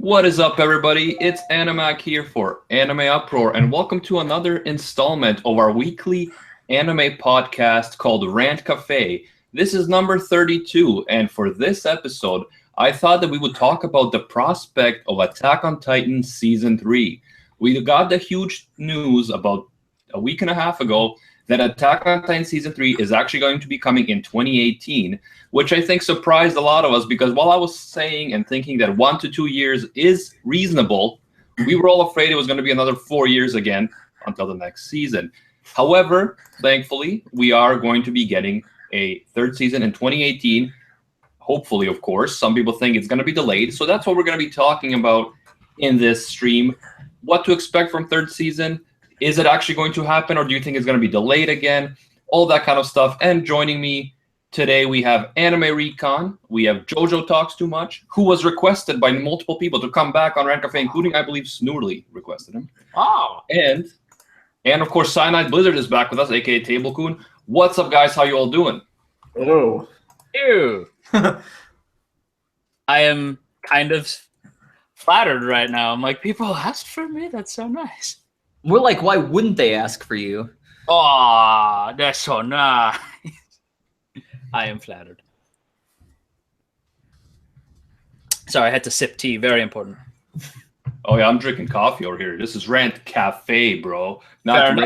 What is up, everybody? It's Animac here for Anime Uproar, and welcome to another installment of our weekly anime podcast called Rant Café. This is number 32, and for this episode, I thought that we would talk about the prospect of Attack on Titan Season 3. We got the huge news about a week and a half ago that Attack on Titan Season 3 is actually going to be coming in 2018, which I think surprised a lot of us because while I was saying and thinking that 1 to 2 years is reasonable, we were all afraid it was going to be another 4 years again until the next season. However, thankfully, we are going to be getting a third season in 2018. Hopefully, of course. Some people think it's going to be delayed. So that's what we're going to be talking about in this stream. What to expect from third season. Is it actually going to happen, or do you think it's going to be delayed again? All that kind of stuff. And joining me today, we have Anime Recon. We have JoJo Talks Too Much, who was requested by multiple people to come back on Rant Café, including, I believe, Snoorly requested him. Oh. And of course, CyanideBlizzard is back with us, a.k.a. Tablecoon. What's up, guys? How you all doing? Hello. Ew. I am kind of flattered right now. I'm like, people asked for me? That's so nice. We're like, why wouldn't they ask for you? Aw, that's so nice. I am flattered. Sorry, I had to sip tea. Very important. Oh, yeah, I'm drinking coffee over here. This is Rant Cafe, bro. Not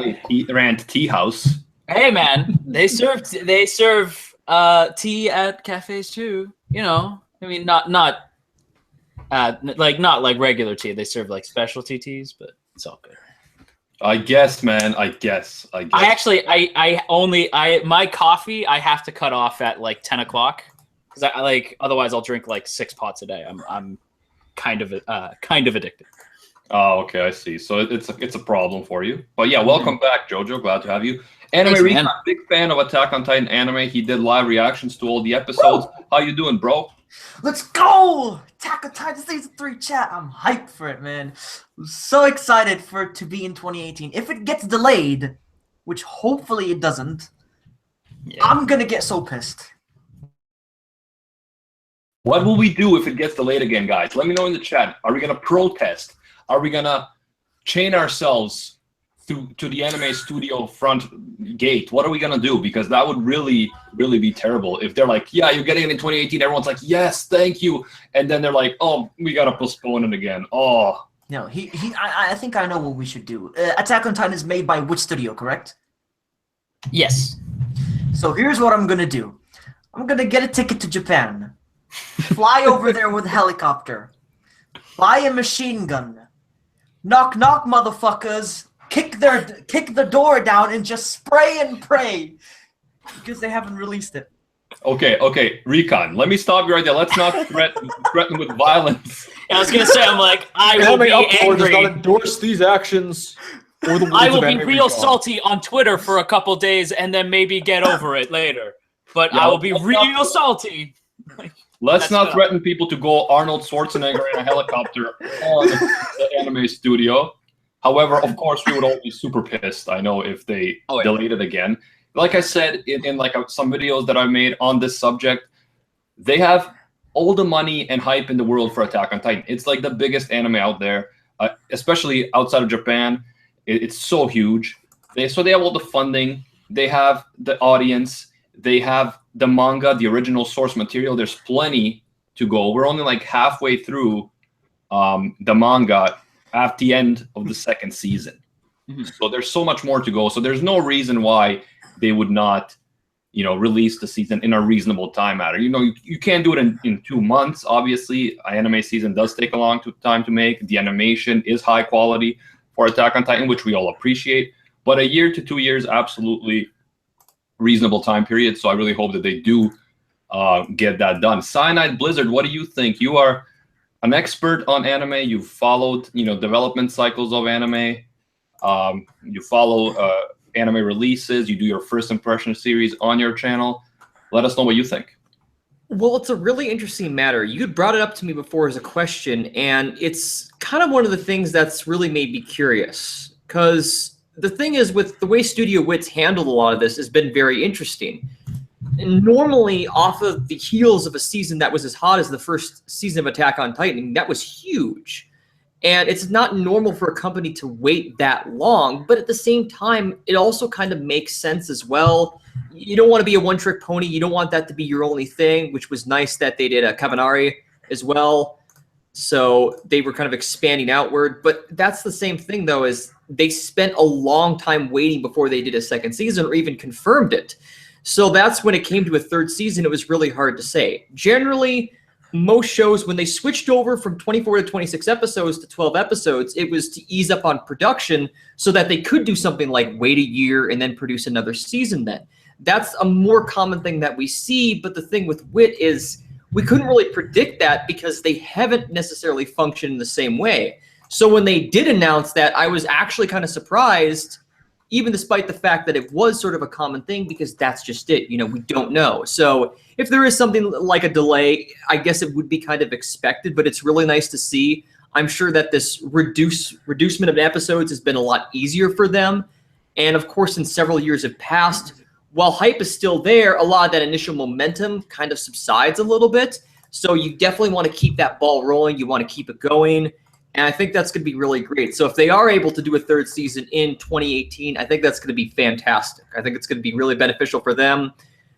Rant Tea House. Hey, man, they serve tea at cafes too. You know, I mean, not like regular tea. They serve like specialty teas, but it's all good. I guess, man. I guess. My coffee I have to cut off at like 10 o'clock because I like otherwise I'll drink like 6 pots a day. I'm kind of addicted. Oh, okay, I see. So it's a problem for you. But yeah, welcome back, JoJo. Glad to have you. Anime Recon, big fan of Attack on Titan anime. He did live reactions to all the episodes. Woo! How you doing, bro? Let's go! Attack on Titan Season 3 chat. I'm hyped for it, man. I'm so excited for it to be in 2018. If it gets delayed, which hopefully it doesn't, I'm gonna get so pissed. What will we do if it gets delayed again, guys? Let me know in the chat. Are we gonna protest? Are we gonna chain ourselves to the anime studio front gate? What are we gonna do? Because that would really, really be terrible if they're like, yeah, you're getting it in 2018. Everyone's like, yes, thank you. And then they're like, oh, we gotta postpone it again. Oh. No, I think I know what we should do. Attack on Titan is made by which studio, correct? Yes. So here's what I'm gonna do. I'm gonna get a ticket to Japan. Fly over there with a helicopter. Buy a machine gun. Knock, knock, motherfuckers. Kick the door down and just spray and pray. Because they haven't released it. Okay, Recon, let me stop you right there. Let's not threaten with violence. I was going to say, I'm like, I will be angry. Does not endorse these actions. I will be real salty on Twitter for a couple days and then maybe get over it later. But I will be real salty. Let's not threaten people to go Arnold Schwarzenegger in a helicopter on the anime studio. However, of course, we would all be super pissed, I know, if they delayed it again. Like I said in like some videos that I made on this subject, they have all the money and hype in the world for Attack on Titan. It's like the biggest anime out there, especially outside of Japan. It's so huge. So they have all the funding. They have the audience. They have the manga, the original source material. There's plenty to go. We're only like halfway through the manga at the end of the second season. Mm-hmm. So there's so much more to go. So there's no reason why they would not, release the season in a reasonable time matter. You can't do it in 2 months. Obviously, an anime season does take a long time to make. The animation is high quality for Attack on Titan, which we all appreciate. But a year to 2 years, absolutely reasonable time period. So I really hope that they do get that done. CyanideBlizzard, what do you think? You are an expert on anime. You've followed, development cycles of anime. You follow anime releases. You do your first impression series on your channel. Let us know what you think. Well, it's a really interesting matter. You had brought it up to me before as a question, and it's kind of one of the things that's really made me curious. Because the thing is, with the way Studio Wits handled a lot of this has been very interesting. normally off of the heels of a season that was as hot as the first season of Attack on Titan, that was huge. And it's not normal for a company to wait that long, but at the same time, it also kind of makes sense as well. You don't want to be a one-trick pony. You don't want that to be your only thing, which was nice that they did a Kabanari as well. So they were kind of expanding outward. But that's the same thing, though, is they spent a long time waiting before they did a second season or even confirmed it. So that's when it came to a third season, it was really hard to say. Generally, most shows, when they switched over from 24 to 26 episodes to 12 episodes, it was to ease up on production so that they could do something like wait a year and then produce another season then. That's a more common thing that we see, but the thing with WIT is we couldn't really predict that because they haven't necessarily functioned in the same way. So when they did announce that, I was actually kind of surprised, even despite the fact that it was sort of a common thing, because that's just it. You know, we don't know. So if there is something like a delay, I guess it would be kind of expected, but it's really nice to see. I'm sure that this reducement of episodes has been a lot easier for them. And of course, in several years have passed, while hype is still there, a lot of that initial momentum kind of subsides a little bit. So you definitely want to keep that ball rolling. You want to keep it going. And I think that's going to be really great. So if they are able to do a third season in 2018, I think that's going to be fantastic. I think it's going to be really beneficial for them.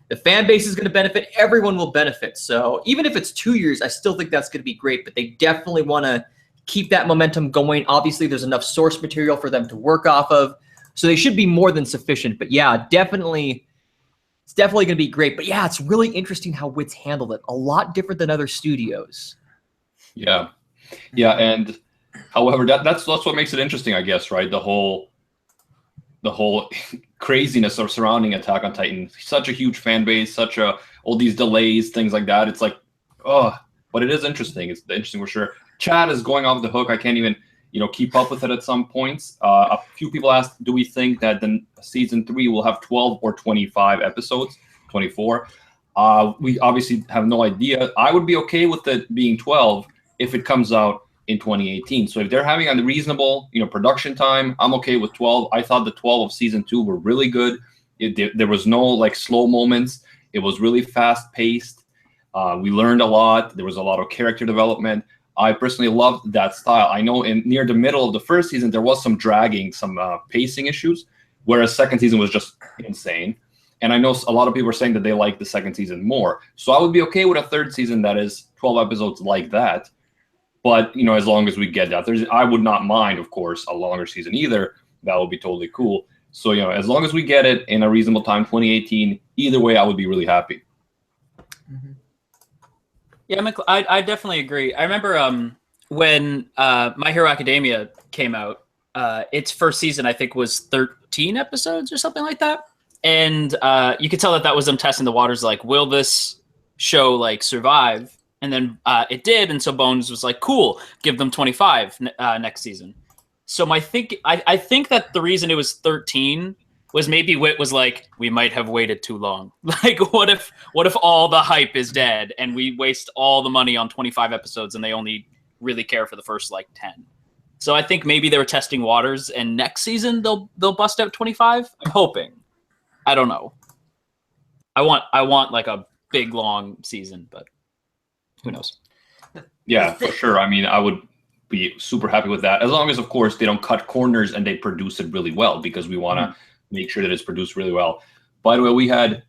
The fan base is going to benefit. Everyone will benefit. So even if it's 2 years, I still think that's going to be great. But they definitely want to keep that momentum going. Obviously, there's enough source material for them to work off of. So they should be more than sufficient. But yeah, definitely, it's definitely going to be great. But yeah, it's really interesting how WIT's handled it. A lot different than other studios. Yeah. Yeah, and however, that's what makes it interesting, I guess, right? The whole craziness of surrounding Attack on Titan. Such a huge fan base, all these delays, things like that. It's like, but it is interesting. It's interesting for sure. Chat is going off the hook. I can't even, keep up with it at some points. A few people asked, do we think that then season 3 will have 12 or 25 episodes? 24. We obviously have no idea. I would be okay with it being 12 if it comes out in 2018. So if they're having a reasonable, production time, I'm okay with 12. I thought the 12 of season 2 were really good. There was no slow moments. It was really fast paced. We learned a lot. There was a lot of character development. I personally loved that style. I know near the middle of the first season, there was some dragging, some pacing issues, whereas second season was just insane. And I know a lot of people are saying that they like the second season more. So I would be okay with a third season that is 12 episodes like that. But, as long as we get that, I would not mind, of course, a longer season either. That would be totally cool. So, as long as we get it in a reasonable time, 2018, either way, I would be really happy. Mm-hmm. Yeah, I definitely agree. I remember when My Hero Academia came out, its first season, I think, was 13 episodes or something like that. And you could tell that was them testing the waters, will this show, survive? And then it did, and so Bones was like, cool, give them 25 next season. So I think that the reason it was 13 was maybe WIT was like, we might have waited too long. What if all the hype is dead and we waste all the money on 25 episodes and they only really care for the first 10? So I think maybe they were testing waters, and next season they'll bust out 25. I'm hoping. I don't know. I want a big long season, but who knows? Yeah, for sure. I mean, I would be super happy with that, as long as, of course, they don't cut corners and they produce it really well, because we want to make sure that it's produced really well. By the way, we had,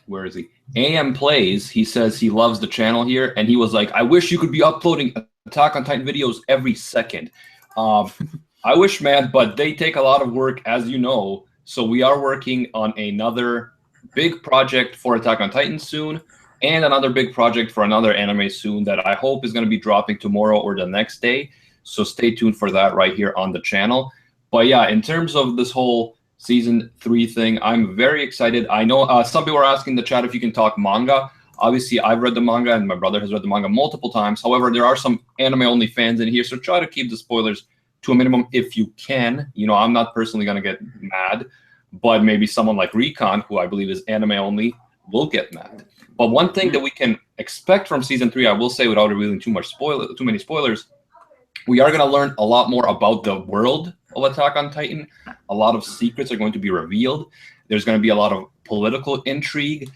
where is he? AM Plays. He says he loves the channel here, and he was like, I wish you could be uploading Attack on Titan videos every second. I wish, man, but they take a lot of work, as you know. So we are working on another big project for Attack on Titan soon, and another big project for another anime soon that I hope is going to be dropping tomorrow or the next day. So stay tuned for that right here on the channel. But yeah, in terms of this whole season 3 thing, I'm very excited. I know some people are asking in the chat if you can talk manga. Obviously, I've read the manga, and my brother has read the manga multiple times. However, there are some anime-only fans in here, so try to keep the spoilers to a minimum if you can. I'm not personally going to get mad, but maybe someone like Recon, who I believe is anime-only, will get mad. But one thing that we can expect from season 3, I will say without revealing too many spoilers, we are going to learn a lot more about the world of Attack on Titan. A lot of secrets are going to be revealed. There's going to be a lot of political intrigue,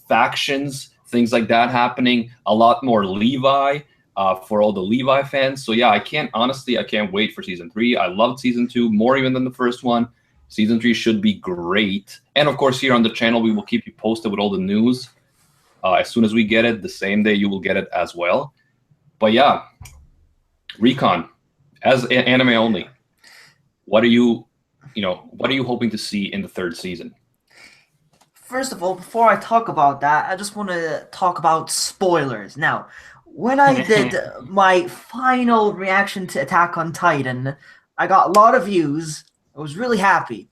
factions, things like that happening. A lot more Levi for all the Levi fans. So yeah, I can't wait for season 3. I loved season 2 more even than the first one. Season 3 should be great. And of course, here on the channel, we will keep you posted with all the news. As soon as we get it, the same day you will get it as well. But yeah, Recon, as anime only, what are you hoping to see in the 3rd season? First of all, before I talk about that, I just want to talk about spoilers. Now, when I did my final reaction to Attack on Titan, I got a lot of views. I was really happy.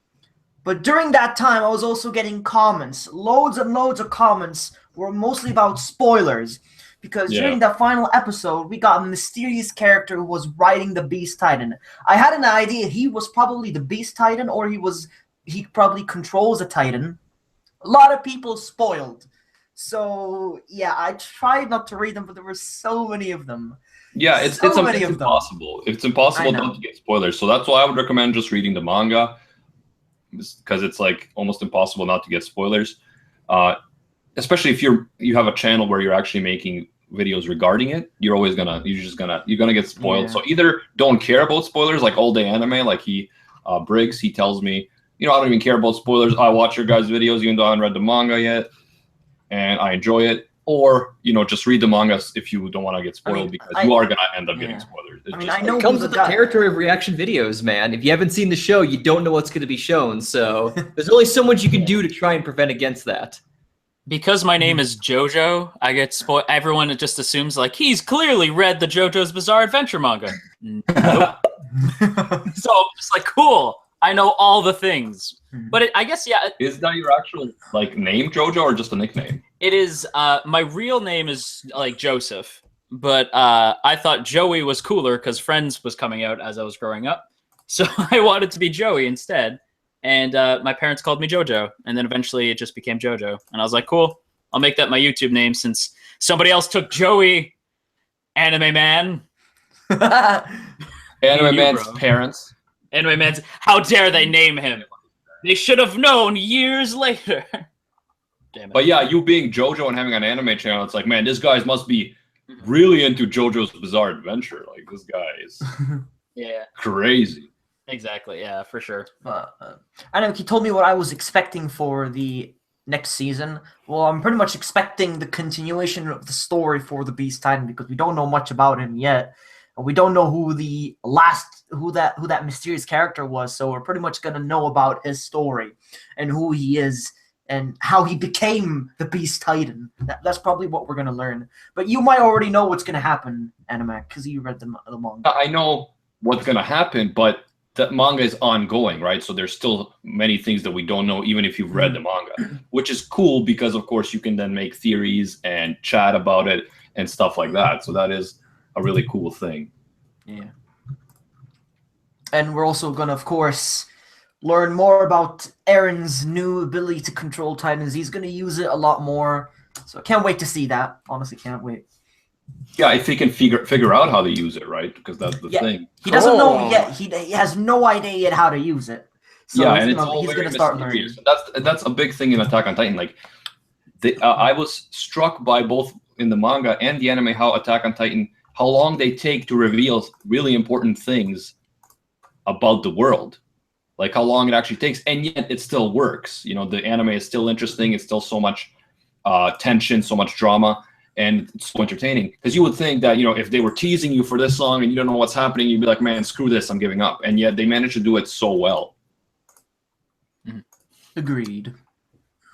But during that time, I was also getting comments. Loads and loads of comments were mostly about spoilers. Because during that final episode, we got a mysterious character who was riding the Beast Titan. I had an idea he was probably the Beast Titan, or he probably controls a Titan. A lot of people spoiled. So, yeah, I tried not to read them, but there were so many of them. Yeah, it's impossible. It's impossible not to get spoilers. So that's why I would recommend just reading the manga, because it's like almost impossible not to get spoilers. Especially if you have a channel where you're actually making videos regarding it, you're gonna get spoiled. So either don't care about spoilers, like All Day Anime, like Briggs, he tells me, I don't even care about spoilers. I watch your guys' videos even though I haven't read the manga yet, and I enjoy it. Or just read the manga if you don't want to get spoiled, because you are gonna end up getting spoilers. I know it comes with the territory of reaction videos, man. If you haven't seen the show, you don't know what's going to be shown. So there's only so much you can do to try and prevent against that. Because my name is JoJo, I get spoiled. Everyone just assumes like he's clearly read the JoJo's Bizarre Adventure manga. Nope. So I'm just like, cool. I know all the things. But I guess Is that your actual name, JoJo, or just a nickname? It is. My real name is like Joseph, but I thought Joey was cooler because Friends was coming out as I was growing up, so I wanted to be Joey instead. And my parents called me JoJo, and then eventually it just became JoJo. And I was like, cool, I'll make that my YouTube name since somebody else took Joey, Anime Man. Anime Man's parents. Anime Man's, how dare they name him? They should have known years later. Damn it. But yeah, you being JoJo and having an anime channel, it's like, man, this guy must be really into JoJo's Bizarre Adventure. Like, this guy is crazy. Exactly, yeah, for sure. I know he told me what I was expecting for the next season. Well, I'm pretty much expecting the continuation of the story for the Beast Titan, because we don't know much about him yet. And we don't know who that mysterious character was, so we're pretty much gonna know about his story and who he is and how he became the Beast Titan. That's probably what we're gonna learn. But you might already know what's gonna happen, Anime, because you read the manga. I know what's gonna happen, but the manga is ongoing, right? So there's still many things that we don't know, even if you've read the manga, which is cool because, of course, you can then make theories and chat about it and stuff like that. So that is a really cool thing. Yeah. And we're also going to, of course, learn more about Aaron's new ability to control Titans. He's going to use it a lot more. So I can't wait to see that. Honestly, can't wait. Yeah, if he can figure out how to use it, right? Because that's the thing. He doesn't know yet. He has no idea yet how to use it. So he's going to start learning. That's a big thing in Attack on Titan. Like, I was struck by both in the manga and the anime how Attack on Titan, how long they take to reveal really important things about the world. Like how long it actually takes, and yet it still works. The anime is still interesting. It's still so much tension, so much drama. And it's so entertaining, because you would think that, if they were teasing you for this long and you don't know what's happening, you'd be like, man, screw this, I'm giving up. And yet they managed to do it so well. Agreed.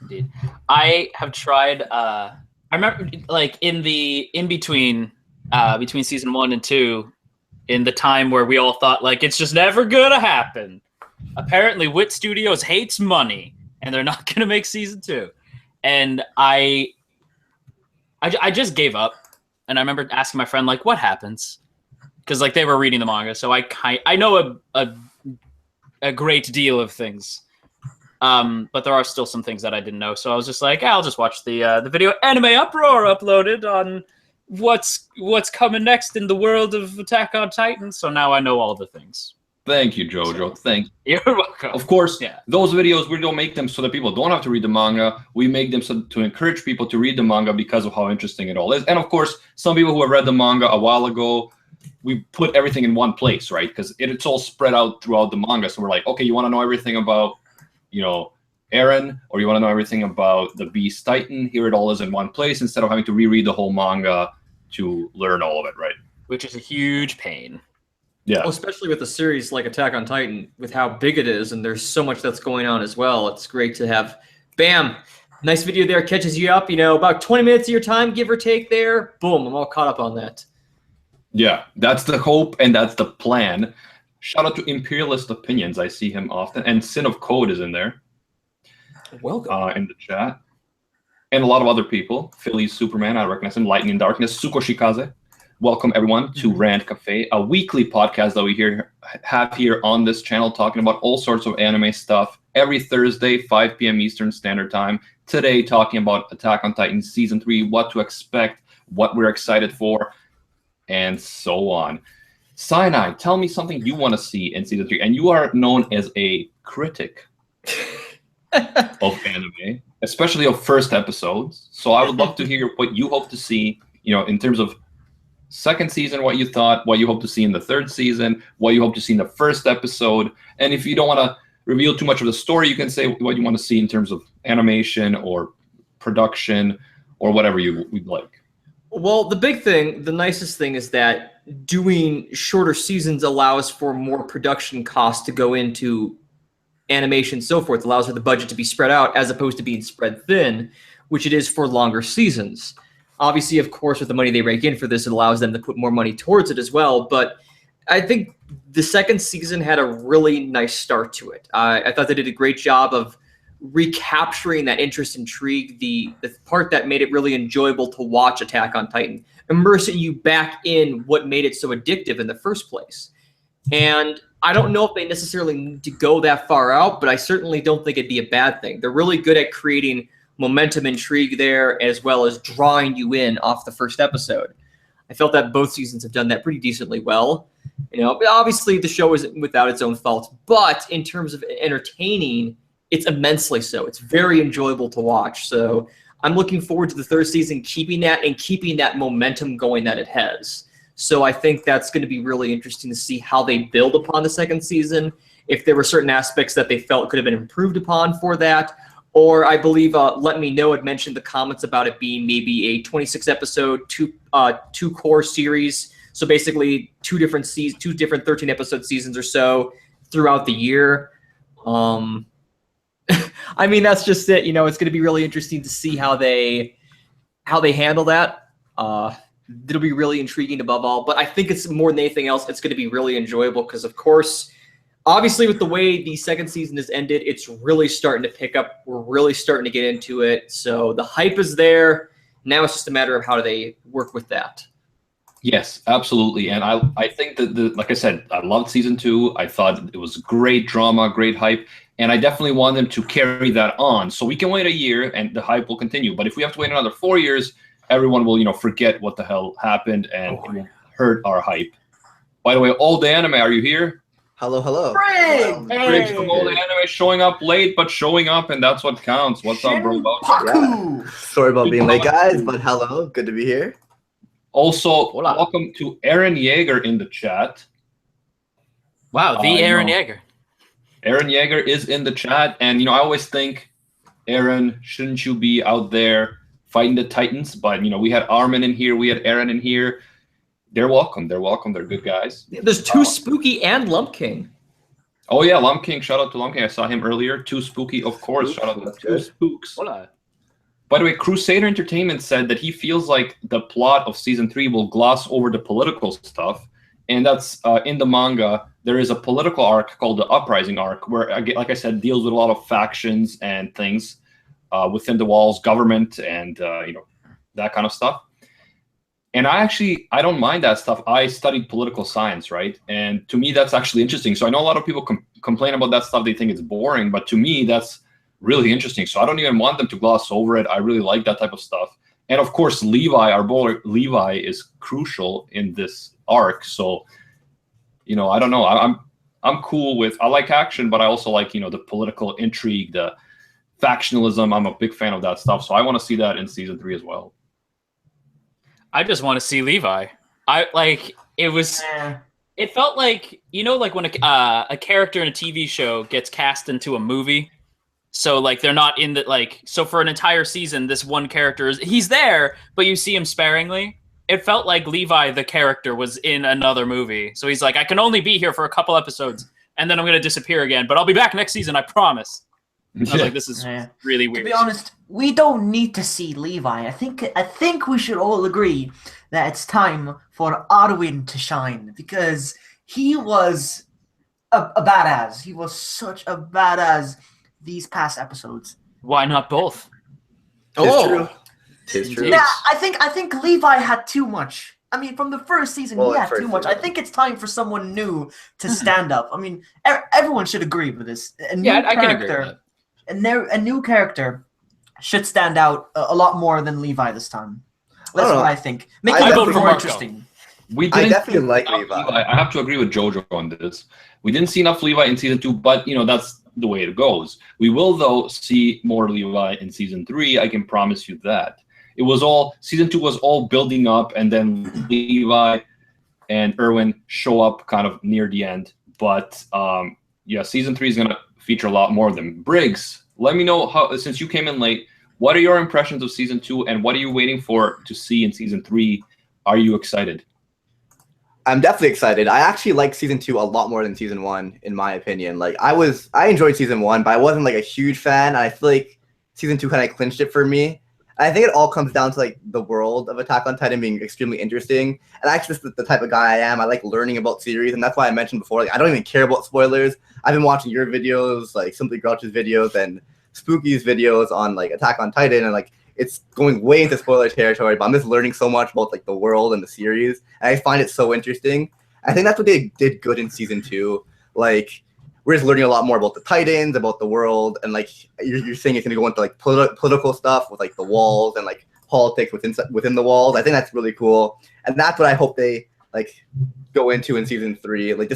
Indeed. I have tried, I remember like in between season 1 and 2, in the time where we all thought like, it's just never gonna happen. Apparently Wit Studios hates money and they're not gonna make season 2. And I just gave up, and I remember asking my friend, like, what happens? Because, like, they were reading the manga, so I know a great deal of things. But there are still some things that I didn't know, so I was just like, I'll just watch the video Anime Uproar uploaded on what's coming next in the world of Attack on Titan, so now I know all the things. Thank you, JoJo. Thank you. You're welcome. Of course, Yeah. those videos, we don't make them so that people don't have to read the manga. We make them so to encourage people to read the manga because of how interesting it all is. And of course, some people who have read the manga a while ago, we put everything in one place, right? Because it's all spread out throughout the manga. So we're like, okay, you want to know everything about, Eren, or you want to know everything about the Beast Titan? Here it all is in one place instead of having to reread the whole manga to learn all of it, right? Which is a huge pain. Yeah. Well, especially with a series like Attack on Titan, with how big it is, and there's so much that's going on as well. It's great to have, bam, nice video there, catches you up, about 20 minutes of your time, give or take there. Boom, I'm all caught up on that. Yeah, that's the hope and that's the plan. Shout out to Imperialist Opinions. I see him often. And Sin of Code is in there. Welcome. In the chat. And a lot of other people. Philly's Superman, I recognize him. Lightning in Darkness, Suko Shikaze. Welcome, everyone, to Rant Café, a weekly podcast that we have here on this channel talking about all sorts of anime stuff every Thursday, 5 p.m. Eastern Standard Time. Today, talking about Attack on Titan Season 3, what to expect, what we're excited for, and so on. Cyanide, tell me something you want to see in Season 3. And you are known as a critic of anime, especially of first episodes. So I would love to hear what you hope to see, in terms of second season, what you thought, what you hope to see in the third season, what you hope to see in the first episode. And if you don't want to reveal too much of the story, you can say what you want to see in terms of animation or production or whatever you would like. Well, the nicest thing is that doing shorter seasons allows for more production costs to go into animation and so forth. It allows for the budget to be spread out as opposed to being spread thin, which it is for longer seasons. Obviously, of course, with the money they rake in for this, it allows them to put more money towards it as well. But I think the second season had a really nice start to it. I thought they did a great job of recapturing that interest, intrigue, the part that made it really enjoyable to watch Attack on Titan, immersing you back in what made it so addictive in the first place. And I don't know if they necessarily need to go that far out, but I certainly don't think it'd be a bad thing. They're really good at creating momentum, intrigue there, as well as drawing you in off the first episode. I felt that both seasons have done that pretty decently well. Obviously the show isn't without its own faults, but in terms of entertaining, it's immensely so. It's very enjoyable to watch. So I'm looking forward to the third season, keeping that momentum going that it has. So I think that's going to be really interesting to see how they build upon the second season, if there were certain aspects that they felt could have been improved upon for that. Or I believe Let Me Know had mentioned the comments about it being maybe a 26-episode, two-core series. So basically two different 13-episode seasons or so throughout the year. I mean, that's just it. It's going to be really interesting to see how they handle that. It'll be really intriguing above all. But I think it's more than anything else, it's going to be really enjoyable because, of course, obviously, with the way the second season has ended, it's really starting to pick up. We're really starting to get into it. So the hype is there. Now it's just a matter of how do they work with that. Yes, absolutely. And I think that, like I said, I loved Season 2. I thought it was great drama, great hype. And I definitely want them to carry that on. So we can wait a year and the hype will continue. But if we have to wait another 4 years, everyone will, forget what the hell happened and it will hurt our hype. By the way, All the Anime, are you here? Hello, hello. Briggs from All the Anime showing up late, but showing up, and that's what counts. What's up, bro? Yeah. Sorry about being late, guys, but hello. Good to be here. Also, welcome to Aaron Yeager in the chat. Wow, the Aaron Yeager. Aaron Yeager is in the chat, and I always think, Aaron, shouldn't you be out there fighting the Titans? But we had Armin in here, we had Aaron in here. They're welcome. They're welcome. They're good guys. There's Too Spooky and Lump King. Oh yeah, Lump King. Shout out to Lump King. I saw him earlier. Too Spooky, of course. Shout out to Two Spooks. Hola. By the way, Crusader Entertainment said that he feels like the plot of Season 3 will gloss over the political stuff. And that's in the manga. There is a political arc called the Uprising arc where, like I said, deals with a lot of factions and things within the walls, government, and that kind of stuff. And I don't mind that stuff. I studied political science, right? And to me, that's actually interesting. So I know a lot of people complain about that stuff. They think it's boring. But to me, that's really interesting. So I don't even want them to gloss over it. I really like that type of stuff. And of course, Levi, our boy Levi, is crucial in this arc. So, I don't know. I'm cool with. I like action, but I also like the political intrigue, the factionalism. I'm a big fan of that stuff, so I want to see that in season 3 as well. I just want to see Levi. It felt like like when a character in a TV show gets cast into a movie. So like they're not in the so for an entire season, this one character he's there, but you see him sparingly. It felt like Levi, the character, was in another movie. So he's like, I can only be here for a couple episodes, and then I'm going to disappear again. But I'll be back next season, I promise. And I was like, this is really weird. To be honest, we don't need to see Levi. I think we should all agree that it's time for Arwen to shine, because he was a badass. He was such a badass these past episodes. Why not both? It's true. It's true. Yeah, I think Levi had too much. I mean, from the first season, he had too much. I think it's time for someone new to stand up. I mean, everyone should agree with this. I can agree with that. A new character should stand out a lot more than Levi this time. That's what I think. Make it more interesting. I definitely like Levi. I have to agree with JoJo on this. We didn't see enough Levi in season 2, but that's the way it goes. We will, though, see more Levi in season 3. I can promise you that. It was all season 2 was all building up, and then Levi and Erwin show up kind of near the end. But season 3 is gonna feature a lot more of them. Briggs, let me know how, since you came in late, what are your impressions of season 2, and what are you waiting for to see in season 3? Are you excited? I'm definitely excited. I actually like season 2 a lot more than season 1, in my opinion. Like I enjoyed season 1, but I wasn't like a huge fan. And I feel like season 2 kind of clinched it for me. I think it all comes down to like the world of Attack on Titan being extremely interesting. And actually, just the type of guy I am. I like learning about series, and that's why I mentioned before. Like, I don't even care about spoilers. I've been watching your videos, like Simply Grouch's videos and Spooky's videos on like Attack on Titan, and like it's going way into spoiler territory. But I'm just learning so much about like the world and the series, and I find it so interesting. I think that's what they did good in season 2. Like, we're just learning a lot more about the Titans, about the world, and like you're saying it's going to go into like political stuff with like the walls and like politics within the walls. I think that's really cool, and that's what I hope they like go into in season 3. Like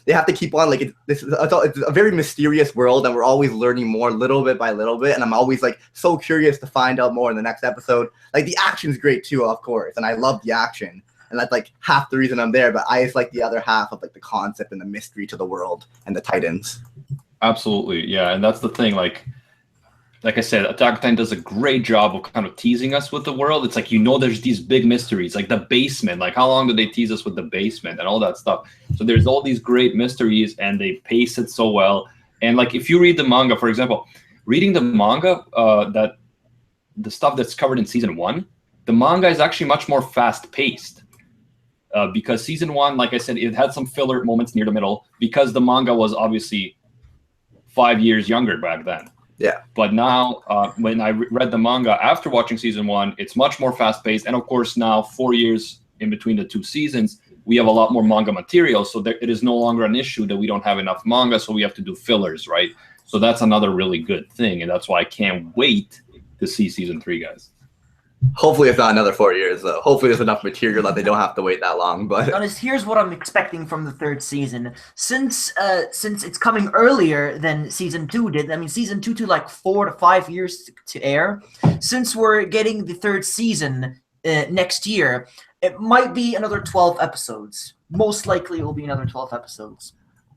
they have to keep on like it's a very mysterious world, and we're always learning more little bit by little bit. And I'm always like so curious to find out more in the next episode. Like the action's great too, of course, and I love the action. And that's like half the reason I'm there, but I just like the other half of like the concept and the mystery to the world and the Titans. Absolutely, yeah, and that's the thing. Like I said, Attack on Titan does a great job of kind of teasing us with the world. It's like there's these big mysteries, like the basement. Like how long did they tease us with the basement and all that stuff? So there's all these great mysteries, and they pace it so well. And like if you read the manga, for example, reading the manga, that the stuff that's covered in season 1, the manga is actually much more fast-paced. Because season 1, like I said, it had some filler moments near the middle because the manga was obviously 5 years younger back then. Yeah. But now, when I read the manga after watching season 1, it's much more fast-paced. And of course, now 4 years in between the 2 seasons, we have a lot more manga material. So it is no longer an issue that we don't have enough manga, so we have to do fillers, right? So that's another really good thing. And that's why I can't wait to see season 3, guys. Hopefully it's not another 4 years, though. Hopefully there's enough material that they don't have to wait that long. But honest, here's what I'm expecting from the 3rd season. Since it's coming earlier than season 2 did, I mean, season 2 took like 4 to 5 years to air. Since we're getting the 3rd season next year, it might be another 12 episodes. Most likely it will be another 12 episodes.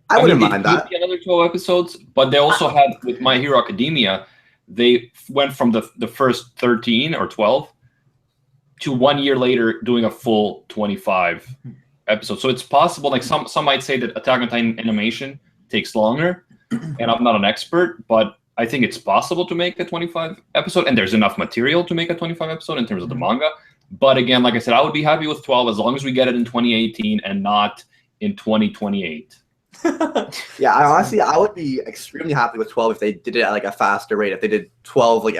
I wouldn't mind that. Another 12 episodes, but they also had, with My Hero Academia, they went from the first 13 or 12 to 1 year later doing a full 25 episodes. So it's possible, like some might say that Attack on Titan animation takes longer, and I'm not an expert, but I think it's possible to make a 25 episode, and there's enough material to make a 25 episode in terms of the manga. But again, like I said, I would be happy with 12 as long as we get it in 2018 and not in 2028. Yeah, I would be extremely happy with 12 if they did it at like a faster rate. If they did 12 like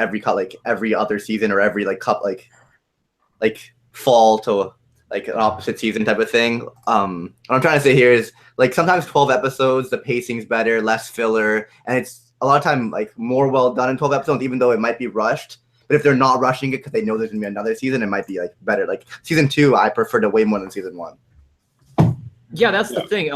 every other season, or every like like fall to like an opposite season type of thing. What I'm trying to say here is like sometimes 12 episodes, the pacing's better, less filler, and it's a lot of time like more well done in 12 episodes, even though it might be rushed. But if they're not rushing it because they know there's gonna be another season, it might be like better. Like season 2, I prefer to way more than season 1. Yeah, that's the thing.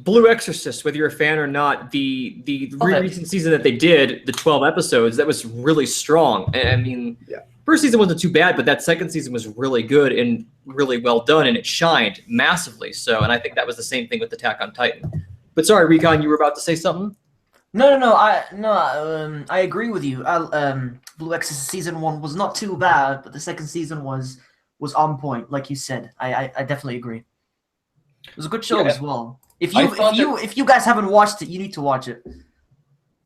Blue Exorcist, whether you're a fan or not, the recent season that they did, the 12 episodes, that was really strong. I mean, first season wasn't too bad, but that second season was really good and really well done, and it shined massively. So, and I think that was the same thing with Attack on Titan. But sorry, Recon, you were about to say something? No. I agree with you. Blue Exorcist season 1 was not too bad, but the second season was on point, like you said. I definitely agree. It was a good show as well. If you guys haven't watched it, you need to watch it.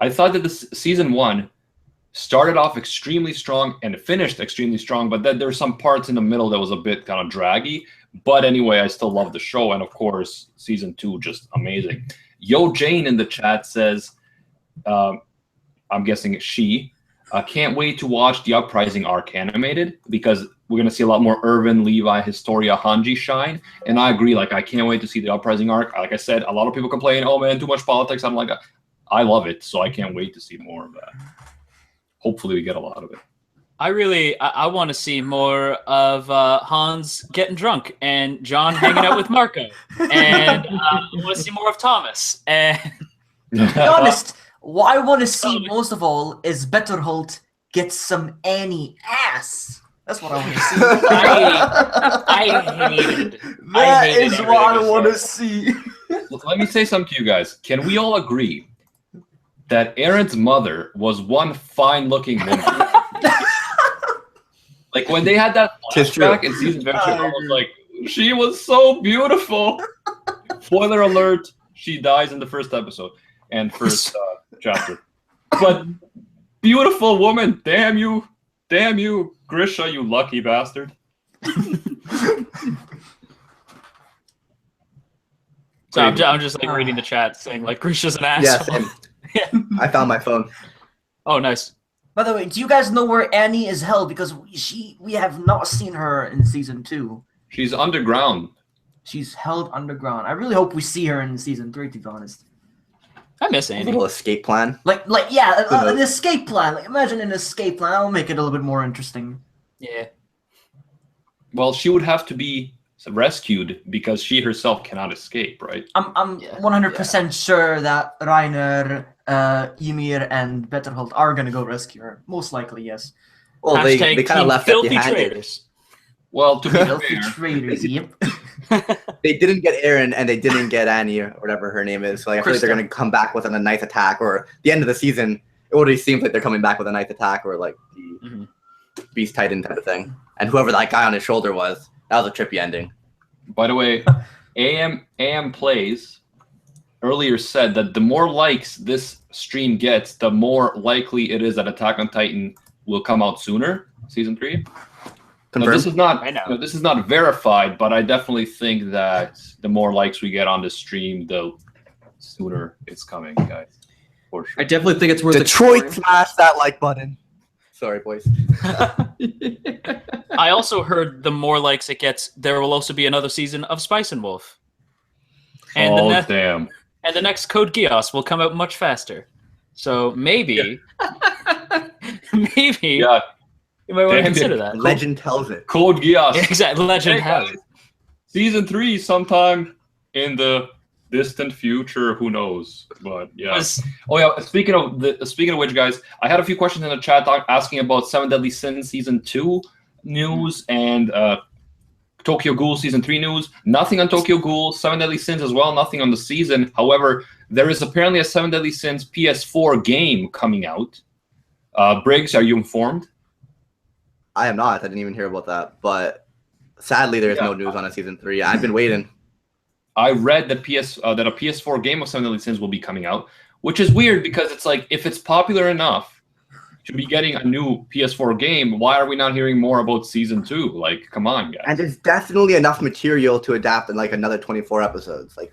I thought that this season 1 started off extremely strong and finished extremely strong, but then there's some parts in the middle that was a bit kind of draggy. But anyway, I still love the show, and of course, season 2 just amazing. Yo Jane in the chat says, I'm guessing she can't wait to watch the Uprising arc animated because we're gonna see a lot more Irvin, Levi, Historia, Hanji shine. And I agree. Like, I can't wait to see the Uprising arc. Like I said, a lot of people complain, "Oh man, too much politics." I'm like, I love it, so I can't wait to see more of that. Hopefully, we get a lot of it. I want to see more of Hans getting drunk and John hanging out with Marco, and I want to see more of Thomas. And to be honest, what I want to see most of all is Betterholt get some Annie ass. That's what I want to see. I hated. That is what I want to see. Let me say something to you guys. Can we all agree that Aaron's mother was one fine-looking woman? Like, when they had that flashback in season 2, I was like, she was so beautiful. Spoiler alert, she dies in the first episode and first chapter. But beautiful woman, damn you, Grisha, you lucky bastard. So I'm just like reading the chat saying like Grisha's an asshole. Yes, I found my phone. Oh, nice. By the way, do you guys know where Annie is held? Because we have not seen her in season 2. She's underground. She's held underground. I really hope we see her in season 3, to be honest. I miss Annie. A little escape plan. An escape plan. Like, imagine an escape plan. That'll make it a little bit more interesting. Yeah. Well, she would have to be rescued because she herself cannot escape, right? I'm 100% sure that Reiner, Ymir, and Betterholt are gonna go rescue her. Most likely, yes. Well, they kind of left it behind. Well, to be Filthy fair, traitors, yep. They didn't get Aaron and they didn't get Annie or whatever her name is. So I feel like they're going to come back with a nice attack, or the end of the season, it already seems like they're coming back with a nice attack, or like the Beast Titan type of thing. And whoever that guy on his shoulder was, that was a trippy ending. By the way, AM Plays earlier said that the more likes this stream gets, the more likely it is that Attack on Titan will come out sooner, season 3. Now, this is not verified, but I definitely think that the more likes we get on the stream, the sooner it's coming, guys. For sure. I definitely think it's worth Detroit, smash that like button. Sorry, boys. I also heard the more likes it gets, there will also be another season of Spice and Wolf. And damn. And the next Code Geass will come out much faster. So maybe, Yeah. You might want to consider that. Legend tells it. Code Geass. Yeah, exactly. Legend has it. Season 3 sometime in the distant future. Who knows? But yeah. Oh yeah. Speaking of which, guys, I had a few questions in the chat asking about 7 Deadly Sins season 2 news and Tokyo Ghoul season 3 news. Nothing on Tokyo Ghoul. 7 Deadly Sins as well. Nothing on the season. However, there is apparently a 7 Deadly Sins PS4 game coming out. Briggs, are you informed? I am not. I didn't even hear about that. But sadly, there's no news on a season 3. I've been waiting. I read that a PS4 game of 7 Deadly Sins will be coming out, which is weird because it's like, if it's popular enough to be getting a new PS4 game, why are we not hearing more about season 2? Like, come on, guys. And there's definitely enough material to adapt in like another 24 episodes. Like,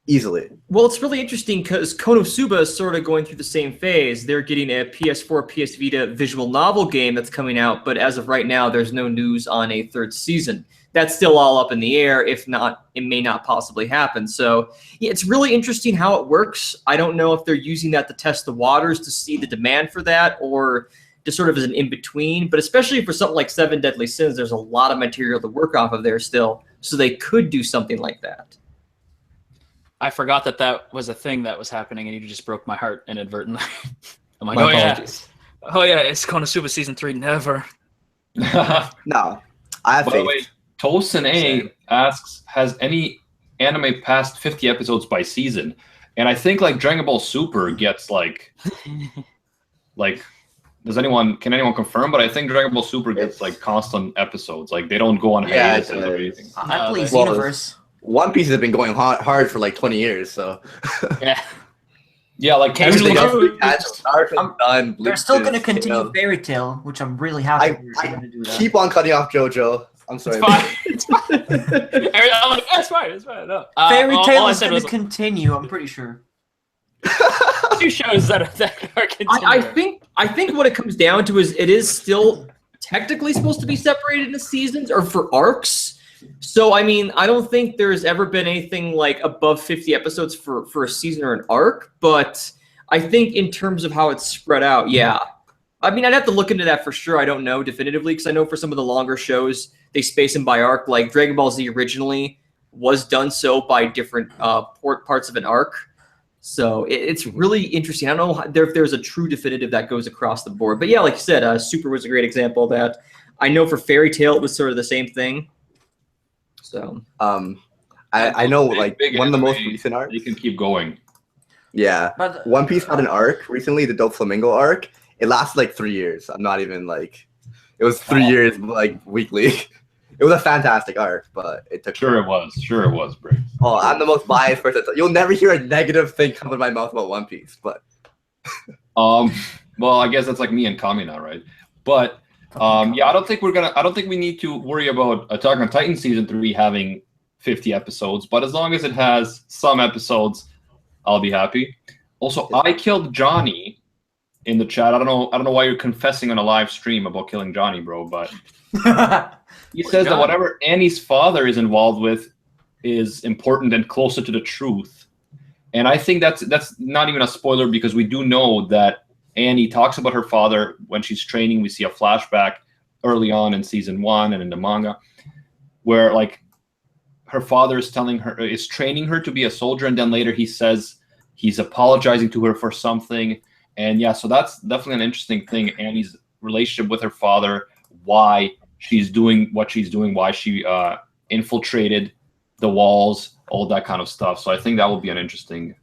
easily. Well, it's really interesting because Konosuba is sort of going through the same phase. They're getting a PS4, PS Vita visual novel game that's coming out, but as of right now, there's no news on a 3rd season. That's still all up in the air. If not, it may not possibly happen. So yeah, it's really interesting how it works. I don't know if they're using that to test the waters to see the demand for that, or just sort of as an in-between. But especially for something like 7 Deadly Sins, there's a lot of material to work off of there still. So they could do something like that. I forgot that was a thing that was happening, and you just broke my heart inadvertently. I'm like, My oh apologies. yeah, oh yeah, it's Konosuba season 3, never. No, I have By the faith. way, Tosin A asks, has any anime passed 50 episodes by season? And I think like Dragon Ball Super gets like can anyone confirm? But I think Dragon Ball Super gets like constant episodes. Like they don't go on hiatus or anything. I play Well, Xenoverse. One Piece has been going hard for like 20 years, so. Yeah. Yeah, like Everything occasionally. else, Naruto's done. They're still Bleach going to is, continue Fairy Tail, which I'm really happy they're going to do that. keep on cutting off JoJo. I'm sorry. It's fine. It's fine. I'm like, it's fine. It's fine. No. Fairy all Tail I is said going was to continue, I'm pretty sure. 2 shows that are continuing. I think what it comes down to is it is still technically supposed to be separated into seasons or for arcs. So I mean, I don't think there's ever been anything like above 50 episodes for a season or an arc, but I think in terms of how it's spread out, yeah. I mean, I'd have to look into that for sure. I don't know definitively because I know for some of the longer shows, they space them by arc. Like Dragon Ball Z originally was done so by different parts of an arc. So it's really interesting. I don't know if there's a true definitive that goes across the board. But yeah, like you said, Super was a great example of that. I know for Fairy Tail, it was sort of the same thing. So I know like Big one of the most anime, recent arcs. You can keep going. Yeah. But One Piece had an arc recently, the Doflamingo arc. It lasted like 3 years. I'm not even like, it was 3 years like weekly. It was a fantastic arc, but it took. Sure it was, Briggs. Oh, I'm the most biased person. You'll never hear a negative thing come out of my mouth about One Piece, but. Well, I guess that's like me and Kami now, right? But yeah, I don't think we need to worry about Attack on Titan season 3 having 50 episodes. But as long as it has some episodes, I'll be happy. Also, I killed Johnny in the chat. I don't know why you're confessing on a live stream about killing Johnny, bro. But he says that whatever Annie's father is involved with is important and closer to the truth. And I think that's not even a spoiler because we do know that Annie talks about her father when she's training. We see a flashback early on in season 1 and in the manga where like her father is training her to be a soldier, and then later he says he's apologizing to her for something. And yeah, so that's definitely an interesting thing. Annie's relationship with her father, why she's doing what she's doing, why she infiltrated the walls, all that kind of stuff. So I think that will be an interesting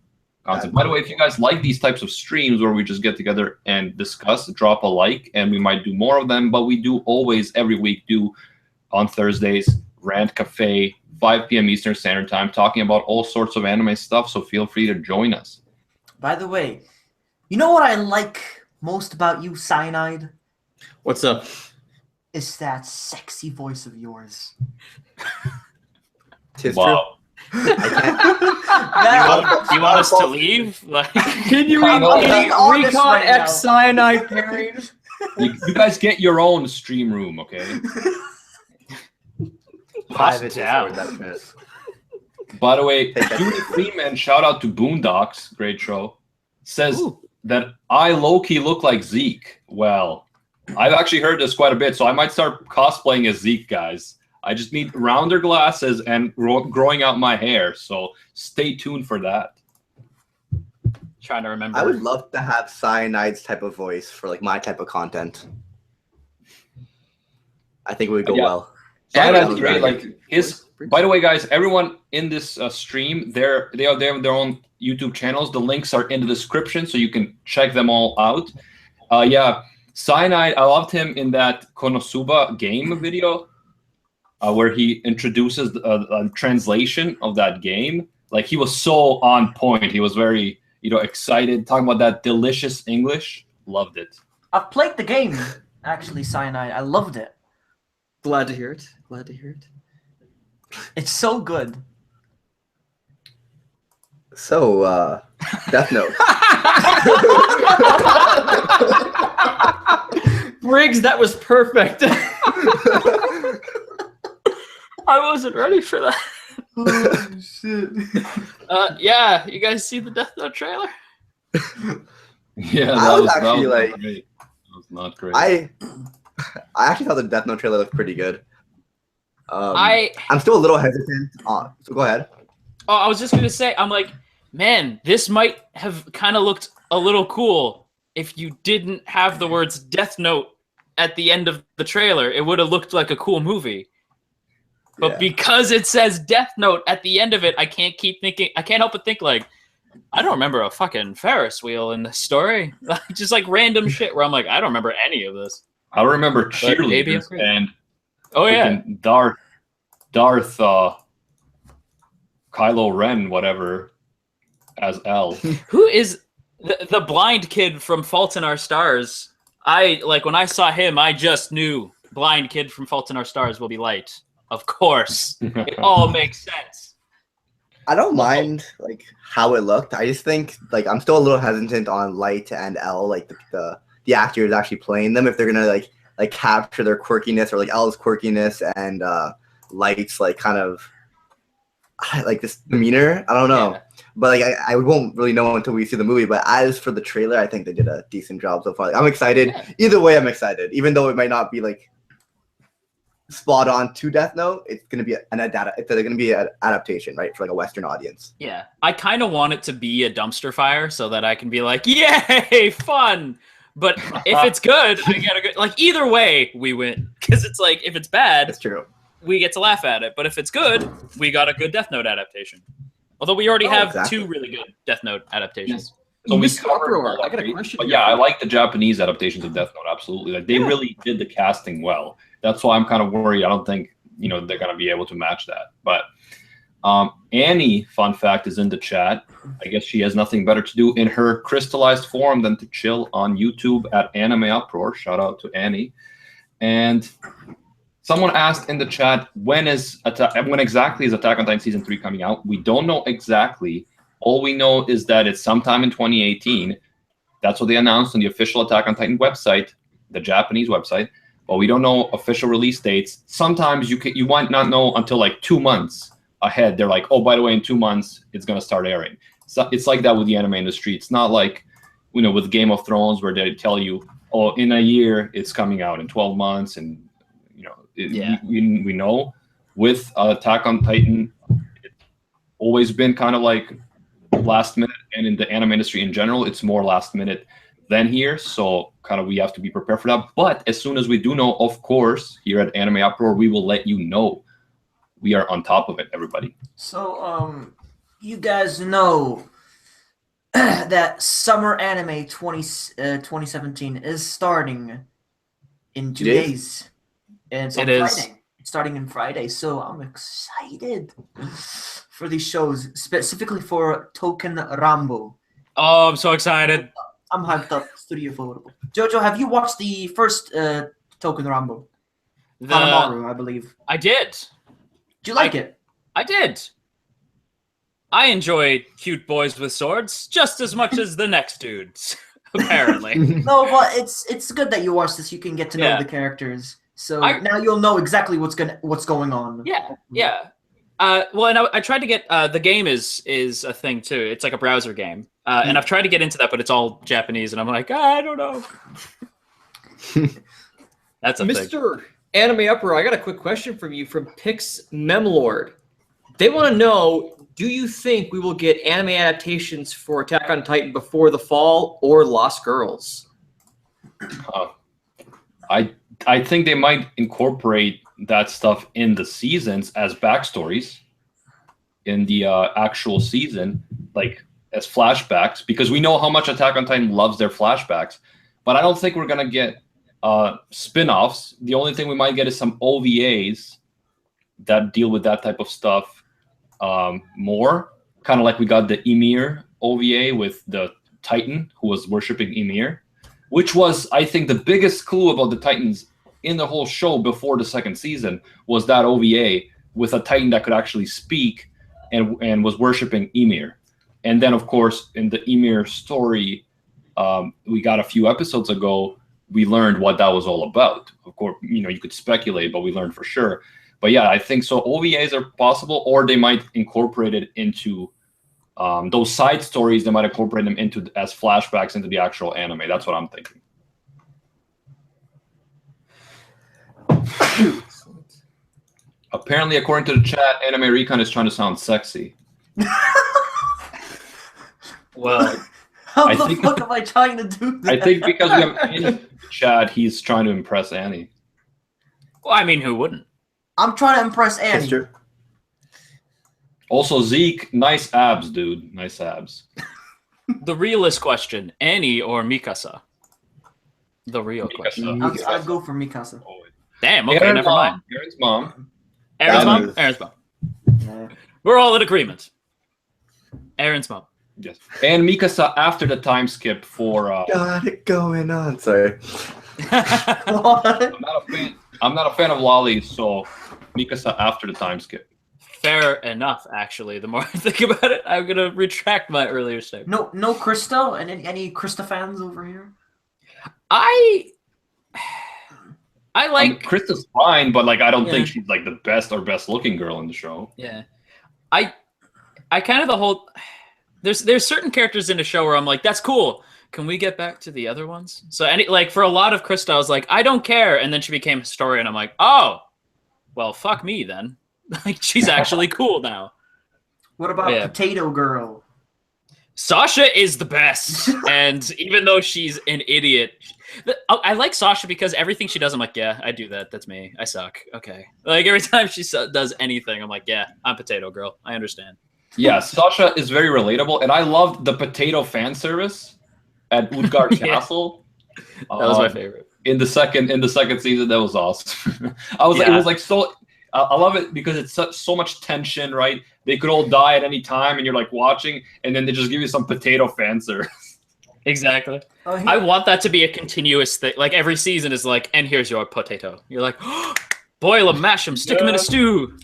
concept. By the way, if you guys like these types of streams where we just get together and discuss, drop a like, and we might do more of them. But we do always, every week, do on Thursdays, Rant Café, 5 p.m. Eastern Standard Time, talking about all sorts of anime stuff. So feel free to join us. by the way, you know what I like most about you, Cyanide? what's up? Is that sexy voice of yours. Tis Wow. true. I can't. You want us to leave? Like, Can you I'm being honest Recon right now. X Cyanide pairing? You guys get your own stream room, okay? Private down. Discord, that's By the way, Judy Freeman, shout out to Boondocks, great show, says that I low-key look like Zeke. Well, I've actually heard this quite a bit, so I might start cosplaying as Zeke, guys. I just need rounder glasses and growing out my hair, so stay tuned for that. trying to remember. I would love to have Cyanide's type of voice for like my type of content. I think it would go Yeah. well. Cyanide's great. Like his. By the way, guys, everyone in this stream, they have their own YouTube channels. The links are in the description, so you can check them all out. Yeah, Cyanide. I loved him in that Konosuba game video, where he introduces a translation of that game. Like he was so on point. He was very, excited, talking about that delicious English. Loved it. I've played the game, actually, Cyanide. I loved it. Glad to hear it. Glad to hear it. It's so good. So, Death Note. Briggs, that was perfect. I wasn't ready for that. Oh, shit. Yeah, you guys see the Death Note trailer? Yeah, I was that actually was like- great. That was not great. I actually thought the Death Note trailer looked pretty good. I'm I'm still a little hesitant. So go ahead. Oh, I was just gonna say, I'm like, man, this might have kind of looked a little cool if you didn't have the words Death Note at the end of the trailer. It would have looked like a cool movie. But because it says Death Note at the end of it, I can't help but think like, I don't remember a fucking Ferris wheel in this story. Just like random shit where I'm like, I don't remember any of this. I remember cheerleaders and Darth Kylo Ren, whatever, as L. Who is the blind kid from Fault in Our Stars? When I saw him, I just knew blind kid from Fault in Our Stars will be Light. Of course, it all makes sense. I don't mind like how it looked. I just think like I'm still a little hesitant on Light and L, like the actors actually playing them, if they're gonna like capture their quirkiness or like L's quirkiness and Light's like kind of like this demeanor. I don't know. Yeah. But like I won't really know until we see the movie. But as for the trailer, I think they did a decent job so far. Like, I'm excited. Yeah. Either way, I'm excited. Even though it might not be like spot on to Death Note, it's gonna be an adaptation, right, for like a Western audience. Yeah, I kind of want it to be a dumpster fire so that I can be like, yay, fun. But if it's good, I get a good. Like either way, we win, because it's like if it's bad, that's true. We get to laugh at it. But if it's good, we got a good Death Note adaptation. Although we already have two really good Death Note adaptations. So we covered. I got a question. But yeah, I like the Japanese adaptations of Death Note. Absolutely, like they really did the casting well. That's why I'm kind of worried. I don't think they're gonna be able to match that. But Annie, fun fact, is in the chat. I guess she has nothing better to do in her crystallized form than to chill on YouTube at Anime Uproar. Shout out to Annie. And someone asked in the chat, when exactly is Attack on Titan Season 3 coming out? We don't know exactly. All we know is that it's sometime in 2018. That's what they announced on the official Attack on Titan website, the Japanese website. But we don't know official release dates. Sometimes you might not know until like 2 months ahead. They're like, oh, by the way, in 2 months, it's going to start airing. So it's like that with the anime industry. It's not like, with Game of Thrones where they tell you, oh, in a year, it's coming out, in 12 months. And, we know with Attack on Titan, it's always been kind of like last minute. And in the anime industry in general, it's more last minute than here. So kind of we have to be prepared for that. But as soon as we do know, of course, here at Anime Uproar, we will let you know. We are on top of it, everybody. So, you guys know that Summer Anime 2017 is starting in 2 days. And it's on Friday. It's starting on Friday, so I'm excited for these shows, specifically for Token Rambo. Oh, I'm so excited. I'm hyped up. Studio Votable. Jojo, have you watched the first Token Rambo? Hanamaru, I believe. I did. Did you like it? I did. I enjoy cute boys with swords just as much as the next dudes, apparently. No, but it's good that you watched this. You can get to know the characters. So now you'll know exactly what's going on. Yeah. Well, and I tried to get the game is a thing too. It's like a browser game, and I've tried to get into that, but it's all Japanese, and I'm like, I don't know. That's a Mr. thing. Anime Uproar, I got a quick question from you from Pix Memlord. They want to know: do you think we will get anime adaptations for Attack on Titan before the fall or Lost Girls? I think they might incorporate that stuff in the seasons as backstories in the actual season, like as flashbacks, because we know how much Attack on Titan loves their flashbacks. But I don't think we're going to get spin-offs. The only thing we might get is some OVAs that deal with that type of stuff more, kind of like we got the Ymir OVA with the Titan who was worshipping Ymir, which was, I think, the biggest clue about the Titans in the whole show before the second season was that OVA with a Titan that could actually speak and was worshipping Ymir. And then, of course, in the Ymir story, we got a few episodes ago, we learned what that was all about. Of course, you could speculate, but we learned for sure. But yeah, I think so. OVAs are possible, or they might incorporate it into those side stories. They might incorporate them into as flashbacks into the actual anime. That's what I'm thinking. Apparently, according to the chat, Anime Recon is trying to sound sexy. Well, How I the think- fuck am I trying to do that? I think because we have Annie in the chat, he's trying to impress Annie. I mean, who wouldn't? I'm trying to impress That's Annie. true. Also, Zeke, nice abs, dude. Nice abs. The realist question: Annie or Mikasa? The real question. I'd go for Mikasa. Damn. Okay, Aaron's never mom. mind. Aaron's mom. Aaron's That mom. is- Aaron's mom. Yeah. We're all in agreement. Aaron's mom. Yes. And Mikasa after the time skip for. Got it going on. Sorry. What? I'm not a fan of lollies, so Mikasa after the time skip. Fair enough. Actually, the more I think about it, I'm gonna retract my earlier statement. No Krista? And any Krista fans over here? I I mean, like. Krista's fine, but like I don't Yeah. think she's like the best or best looking girl in the show. Yeah, I kind of the whole. There's certain characters in the show where I'm like, that's cool. Can we get back to the other ones? So for a lot of Krista, I was like, I don't care, and then she became Historia, and I'm like, oh, well, fuck me then. Like she's actually cool now. What about Yeah. Potato Girl? Sasha is the best, and even though she's an idiot, I like Sasha because everything she does, I'm like, yeah, I do that. That's me. I suck. Okay. Like every time she does anything, I'm like, yeah, I'm Potato Girl. I understand. Yeah, Sasha is very relatable, and I loved the potato fan service at Utgard Yeah. Castle. That was my favorite. In the second season. That was awesome. It was like so. I love it because it's so much tension, right? They could all die at any time, and you're like watching, and then they just give you some potato fan service. Exactly. Oh, I want that to be a continuous thing. Like every season is like, and here's your potato. You're like, boil them, mash them, stick them in a Yeah. stew.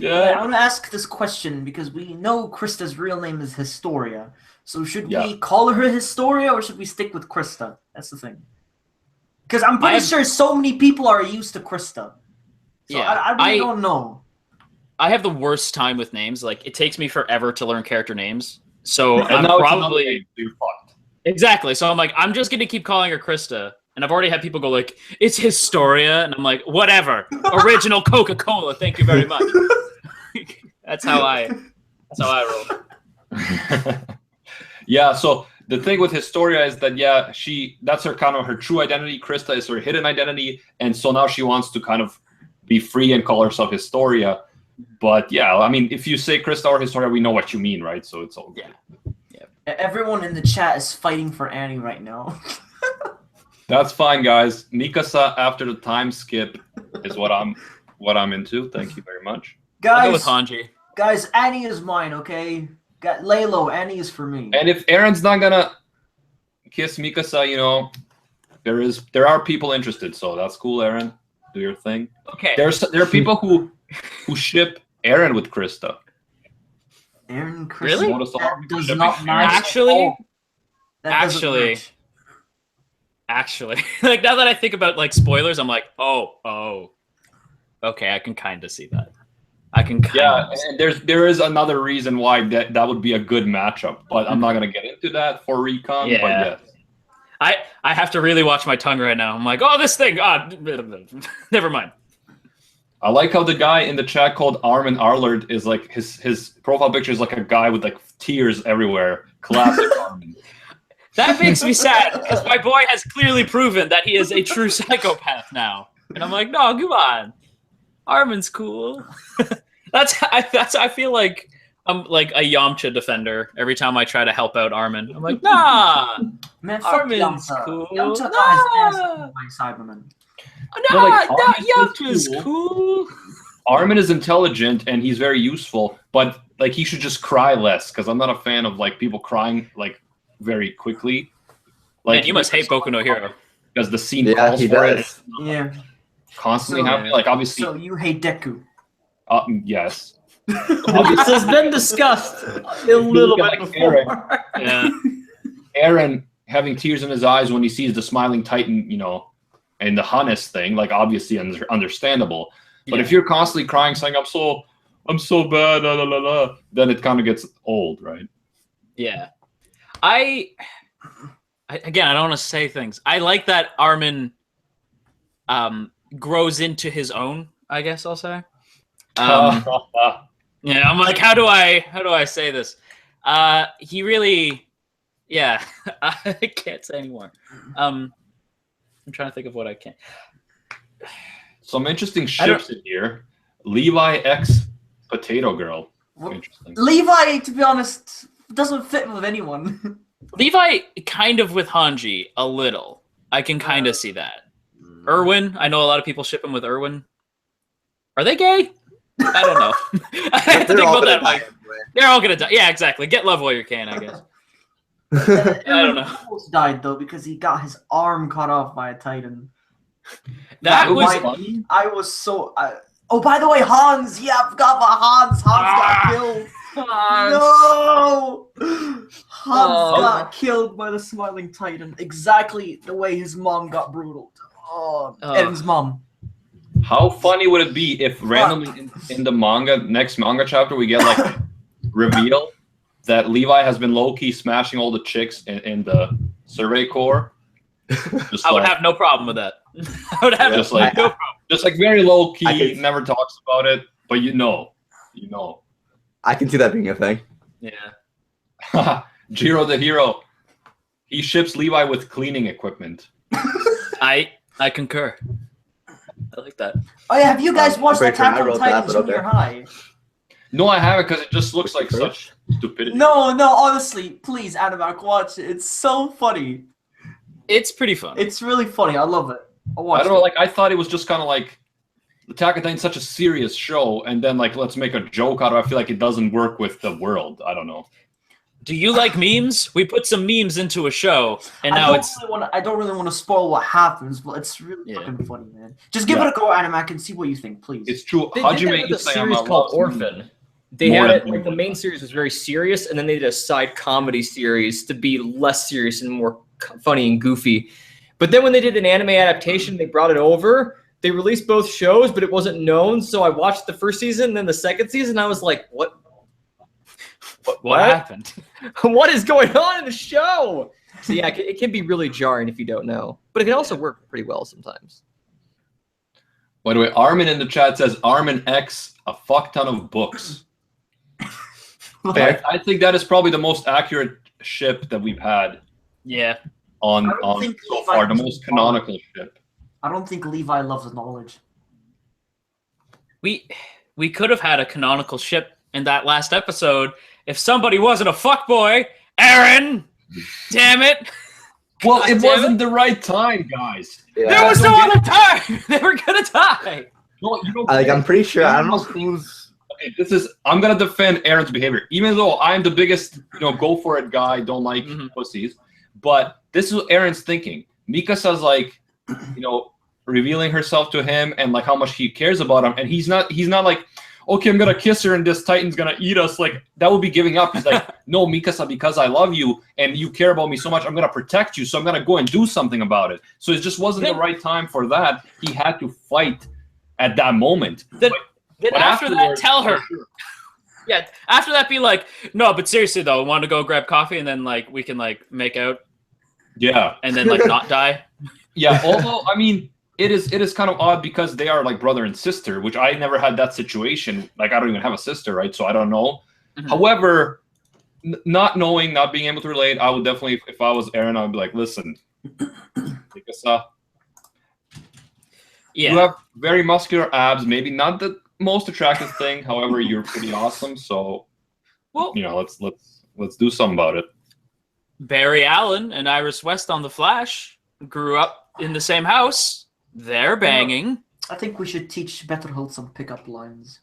I want to ask this question because we know Krista's real name is Historia. So should Yeah. we call her Historia or should we stick with Krista? That's the thing. Because I'm pretty sure so many people are used to Krista. So Yeah, I really don't know. I have the worst time with names. Like it takes me forever to learn character names. So And I'm now it's another probably name, so you're fucked. exactly. So I'm like, I'm just gonna keep calling her Krista. And I've already had people go like, it's Historia, and I'm like, whatever. Original Coca-Cola, thank you very much. That's how I roll. Yeah, so the thing with Historia is that that's her kind of her true identity. Krista is her hidden identity, and so now she wants to kind of be free and call herself Historia. But yeah, I mean, if you say Krista or Historia, we know what you mean, right? So it's all good. Everyone in the chat is fighting for Annie right now. That's fine, guys. Mikasa after the time skip is what I'm into. Thank you very much. I'll go with Guys, Hanji. guys, Annie is mine, okay? Got lay low, Annie is for me. And if Aaron's not gonna kiss Mikasa, there are people interested. So that's cool, Aaron. Do your thing. Okay. There are people who ship Aaron with Krista. Aaron Krista. Really? Notice all That people does shipping not Aaron. match. Actually, That doesn't actually- match. Actually, like now that I think about like spoilers, I'm like, oh, okay, I can kind of see that. I can kind Yeah, of. and there is another reason why that would be a good matchup, but I'm not gonna get into that for recon. Yeah. But yes. I have to really watch my tongue right now. I'm like, oh, this thing. Never mind. I like how the guy in the chat called Armin Arlert is like his profile picture is like a guy with like tears everywhere. Classic Armin. That makes me sad because my boy has clearly proven that he is a true psychopath now, and I'm like, no, come on, Armin's cool. I feel like I'm like a Yamcha defender every time I try to help out Armin. I'm like, nah, Man, fuck Armin's Yamcha. cool. Yamcha got Nah. his ass eaten by Cybermen. nah, like, nah, Armin's Yamcha's cool. Armin is intelligent and he's very useful, but like he should just cry less because I'm not a fan of like people crying like very quickly. Like Man, you must hate Boku no Hero. because the scene Yeah, calls he for it. does. Yeah. Constantly So- happening. Like obviously, So you hate Deku. yes. This has been discussed a little Look at, bit like, before. Yeah. Aaron having tears in his eyes when he sees the smiling Titan, and the Hannes thing, like obviously understandable. But if you're constantly crying, saying I'm so bad, la la la la, then it kind of gets old, right? Yeah. Again, I don't want to say things. I like that Armin grows into his own, I guess I'll say. Yeah, I'm like, how do I say this? He really, yeah, I can't say anymore. I'm trying to think of what I can. Some interesting ships in here. Levi X Potato Girl. Interesting. Levi, to be honest, doesn't fit with anyone. Levi kind of with Hanji a little. I can kind of see that. Erwin, I know a lot of people ship him with Erwin. Are they gay? I don't know. I have to think about that. Like, they're all gonna die. Yeah, exactly. Get love while you can, I guess. I don't know. He almost died though because he got his arm cut off by a Titan. That was funny. I was so. Oh, by the way, Hans. Yeah, I forgot about Hans. Hans got killed. No! Hans got killed by the Smiling Titan. Exactly the way his mom got brutal. And his mom. How funny would it be if randomly in the next manga chapter, we get like a reveal that Levi has been low-key smashing all the chicks in the Survey Corps? I would have no problem with that. I would have no problem. Just like very low-key, never talks about it, but you know. I can see that being a thing. Yeah. Jiro the hero. He ships Levi with cleaning equipment. I concur. I like that. Oh yeah, have you guys watched Attack on Titan Junior High? No, I haven't because it just looks like such stupidity. No, honestly, please, Animac, watch it. It's so funny. It's pretty fun. It's really funny. I love it. I don't know, like I thought it was just kind of like Attack on Titan's such a serious show, and then like let's make a joke out of it. I feel like it doesn't work with the world. I don't know. Do you like memes? We put some memes into a show, and now I don't really want to spoil what happens, but it's really fucking funny, man. Just give it a go, Animac, and see what you think, please. It's true. They did that with a series called Orphan. They had it like the main series was very serious, and then they did a side comedy series to be less serious and more funny and goofy. But then when they did an anime adaptation, they brought it over. They released both shows, but it wasn't known. So I watched the first season, and then the second season. I was like, "What happened? What is going on in the show?" So yeah, it can be really jarring if you don't know, but it can also work pretty well sometimes. By the way, Armin in the chat says Armin X a fuck ton of books. I think that is probably the most accurate ship that we've had. Yeah. On so far, the most canonical ship. I don't think Levi loves knowledge. We could have had a canonical ship in that last episode if somebody wasn't a fuckboy. Aaron! Damn it! Well, it wasn't the right time, guys. Yeah. There was no other time! They were gonna die! No, I'm pretty sure, I don't know who's... Okay, I'm gonna defend Aaron's behavior. Even though I'm the biggest, go for it guy, don't like pussies. But this is what Aaron's thinking. Mikasa's like, revealing herself to him and like how much he cares about him, and he's not like, okay, I'm gonna kiss her and this Titan's gonna eat us. Like that would be giving up. He's like, no, Mikasa, because I love you and you care about me so much, I'm gonna protect you. So I'm gonna go and do something about it. So it just wasn't the right time for that. He had to fight at that moment. Then after that, tell her. Sure. Yeah, after that, be like, no, but seriously though, I want to go grab coffee and then like we can like make out. Yeah, and then like not die. Yeah, although I mean, it is kind of odd because they are like brother and sister, which I never had that situation. Like I don't even have a sister, right? So I don't know. Mm-hmm. However, not being able to relate, I would definitely, if I was Aaron, I would be like, listen, Mikasa, you have very muscular abs, maybe not the most attractive thing. However, you're pretty awesome. So, let's do something about it. Barry Allen and Iris West on The Flash grew up in the same house. They're banging. I think we should teach Betterholt some pickup lines.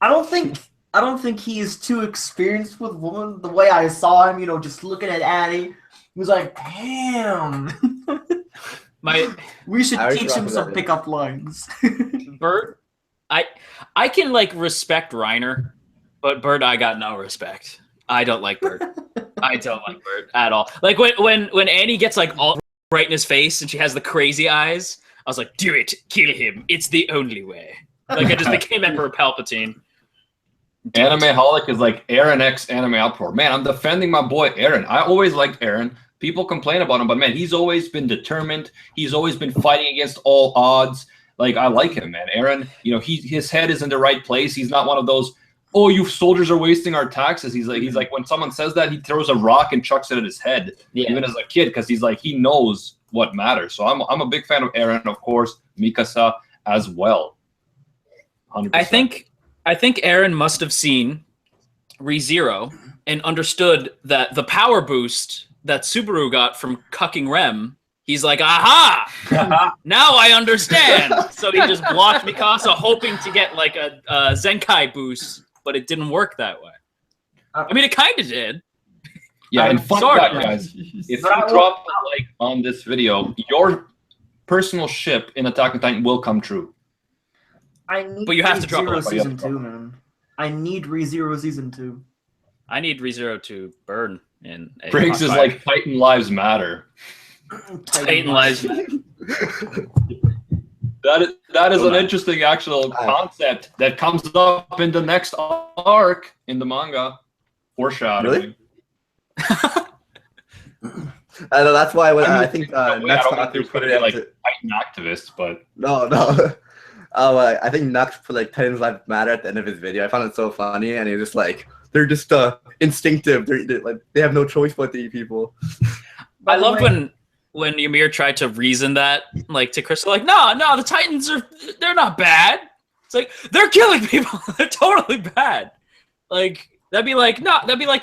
I don't think he is too experienced with women. The way I saw him, just looking at Annie, he was like, damn. We should teach him some pickup lines. Bert, I can like respect Reiner, but Bert, I got no respect. I don't like Bert. I don't like Bert at all. Like when Annie gets like all right in his face and she has the crazy eyes, I was like, do it, kill him. It's the only way. Like I just became Emperor Palpatine. Animeholic is like Aaron X Anime Outpour. Man, I'm defending my boy Aaron. I always liked Aaron. People complain about him, but man, he's always been determined. He's always been fighting against all odds. Like I like him, man. Aaron, his head is in the right place. He's not one of those "Oh, you soldiers are wasting our taxes." He's like, when someone says that, he throws a rock and chucks it at his head, even as a kid, because he's like, he knows what matters. So I'm a big fan of Eren, of course, Mikasa as well. 100%. I think Eren must have seen ReZero and understood that the power boost that Subaru got from cucking Rem, he's like, aha! Now I understand. So he just blocked Mikasa, hoping to get like a Zenkai boost, but it didn't work that way. I mean, it kind of did. Yeah, and fun fact, guys, if you drop a like on this video, your personal ship in Attack on Titan will come true. But you have to drop it. Season 2, man. I need ReZero Season 2. I need ReZero to burn in a Briggs is like Titan Lives Matter. Titan Lives Matter. That is an interesting actual concept that comes up in the next arc in the manga. Foreshadowing. Really? I know that's why I think next time they put it like Titan activists, but no. I think Nux put like Titans Lives Matter at the end of his video. I found it so funny, and he's just like, they're just instinctive. They're like they have no choice but to eat people. I loved when Ymir tried to reason that like to Crystal, like, no, the Titans they're not bad. It's like they're killing people. They're totally bad. Like that'd be like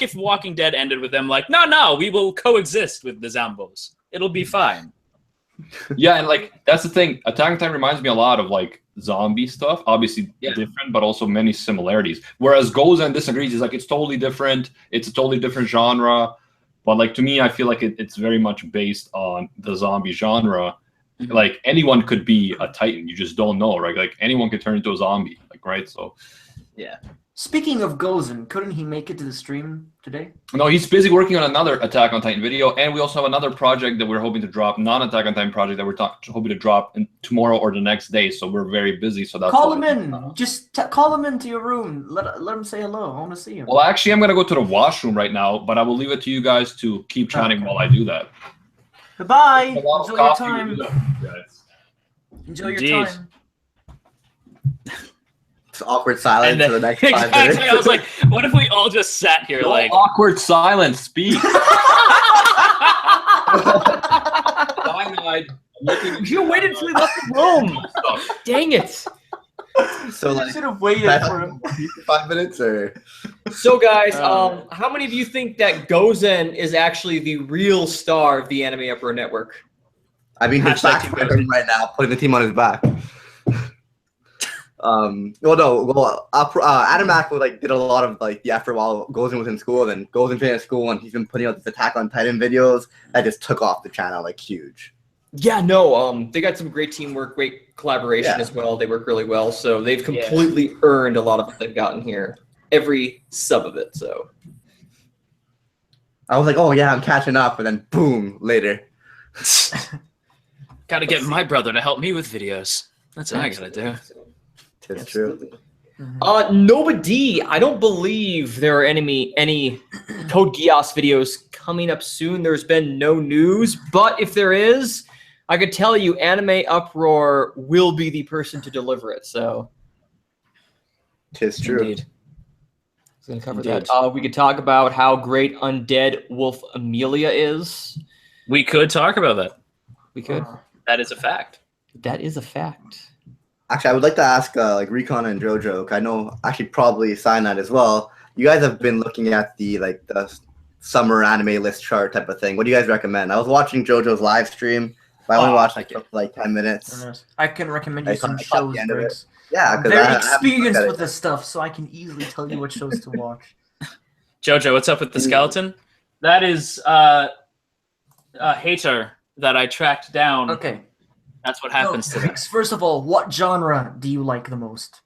if Walking Dead ended with them like, no, we will coexist with the Zambos. It'll be fine. Yeah, and like that's the thing. Attack on Titan reminds me a lot of like zombie stuff. Obviously different, but also many similarities. Whereas Gozen disagrees. He's like, it's totally different. It's a totally different genre. But like to me, I feel like it's very much based on the zombie genre. Mm-hmm. Like anyone could be a Titan. You just don't know, right? Like anyone could turn into a zombie. Like right. So yeah. Speaking of Gozen, couldn't he make it to the stream today? No, he's busy working on another Attack on Titan video, and we also have another project that we're hoping to drop, non-Attack on Titan project that we're hoping to drop tomorrow or the next day. So we're very busy. So that's call him in. Just call him into your room. Let him say hello. I want to see him. Well, actually, I'm gonna go to the washroom right now, but I will leave it to you guys to keep chatting while I do that. Goodbye. Enjoy your time. Enjoy your time. Awkward silence for the next 5 minutes. Exactly. I was like, what if we all just sat here like awkward silence? Speak. Cyanide. You waited until he left the room. Dang it. So like, should have waited for him. 5 minutes or. So guys, how many of you think that Gozen is actually the real star of the Anime Emperor Network? I mean, he's back right now, putting the team on his back. Adam like did a lot of like the effort while Gozen was in school. Then Gozen finished school, and he's been putting out this Attack on Titan videos that just took off the channel like huge. Yeah, no, they got some great teamwork, great collaboration as well. They work really well, so they've completely earned a lot of what they've gotten here. Every sub of it. So I was like, oh yeah, I'm catching up, and then boom, later. Gotta get my brother to help me with videos. That's what I gotta do. It's true. Nobody. I don't believe there are any Code Geass videos coming up soon. There's been no news, but if there is, I could tell you, Anime Uproar will be the person to deliver it. So, it's true. Indeed. It's gonna cover that. We could talk about how great Undead Wolf Amelia is. We could talk about that. We could. That is a fact. That is a fact. Actually, I would like to ask like Recon and JoJo. I know actually probably Cyanide as well. You guys have been looking at the summer anime list chart type of thing. What do you guys recommend? I was watching JoJo's live stream, but I only watched like 10 minutes. I can recommend you some shows, Briggs. Yeah, I'm very experienced with this stuff, so I can easily tell you what shows to watch. JoJo, what's up with the skeleton? That is a hater that I tracked down. Okay. That's what happens to them. First of all, what genre do you like the most?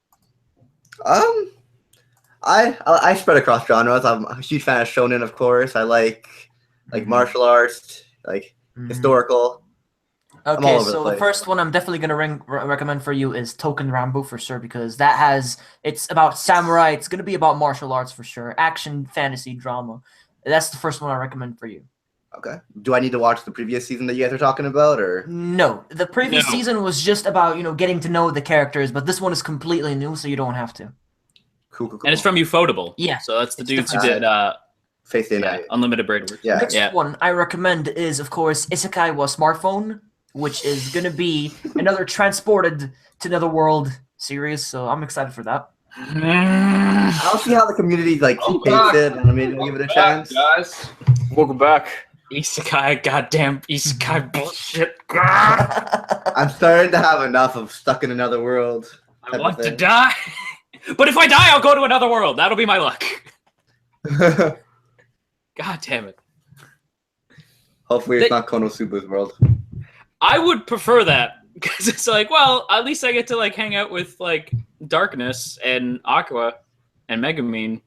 I spread across genres. I'm a huge fan of shonen, of course. I like martial arts, like historical. Okay, so the first one I'm definitely gonna recommend for you is Token Rambo for sure, because it's about samurai. It's gonna be about martial arts for sure, action, fantasy, drama. That's the first one I recommend for you. Okay. Do I need to watch the previous season that you guys are talking about, or no? The previous season was just about getting to know the characters, but this one is completely new, so you don't have to. Cool. And it's from Ufotable. Yeah. So that's the It's dudes who different. did Face Day Night. Unlimited Braid Work. Yeah. Next one I recommend is, of course, Isekai wa Smartphone, which is going to be another transported to another world series. So I'm excited for that. I don't see how the community like hates it, and maybe I'll give it a chance. guys. Welcome back. Isekai, goddamn Isekai bullshit. I'm starting to have enough of stuck in another world. I want to die. But if I die, I'll go to another world. That'll be my luck. God damn it. Hopefully it's not Konosuba's world. I would prefer that. Because it's like, well, at least I get to like hang out with like Darkness and Aqua and Megumin.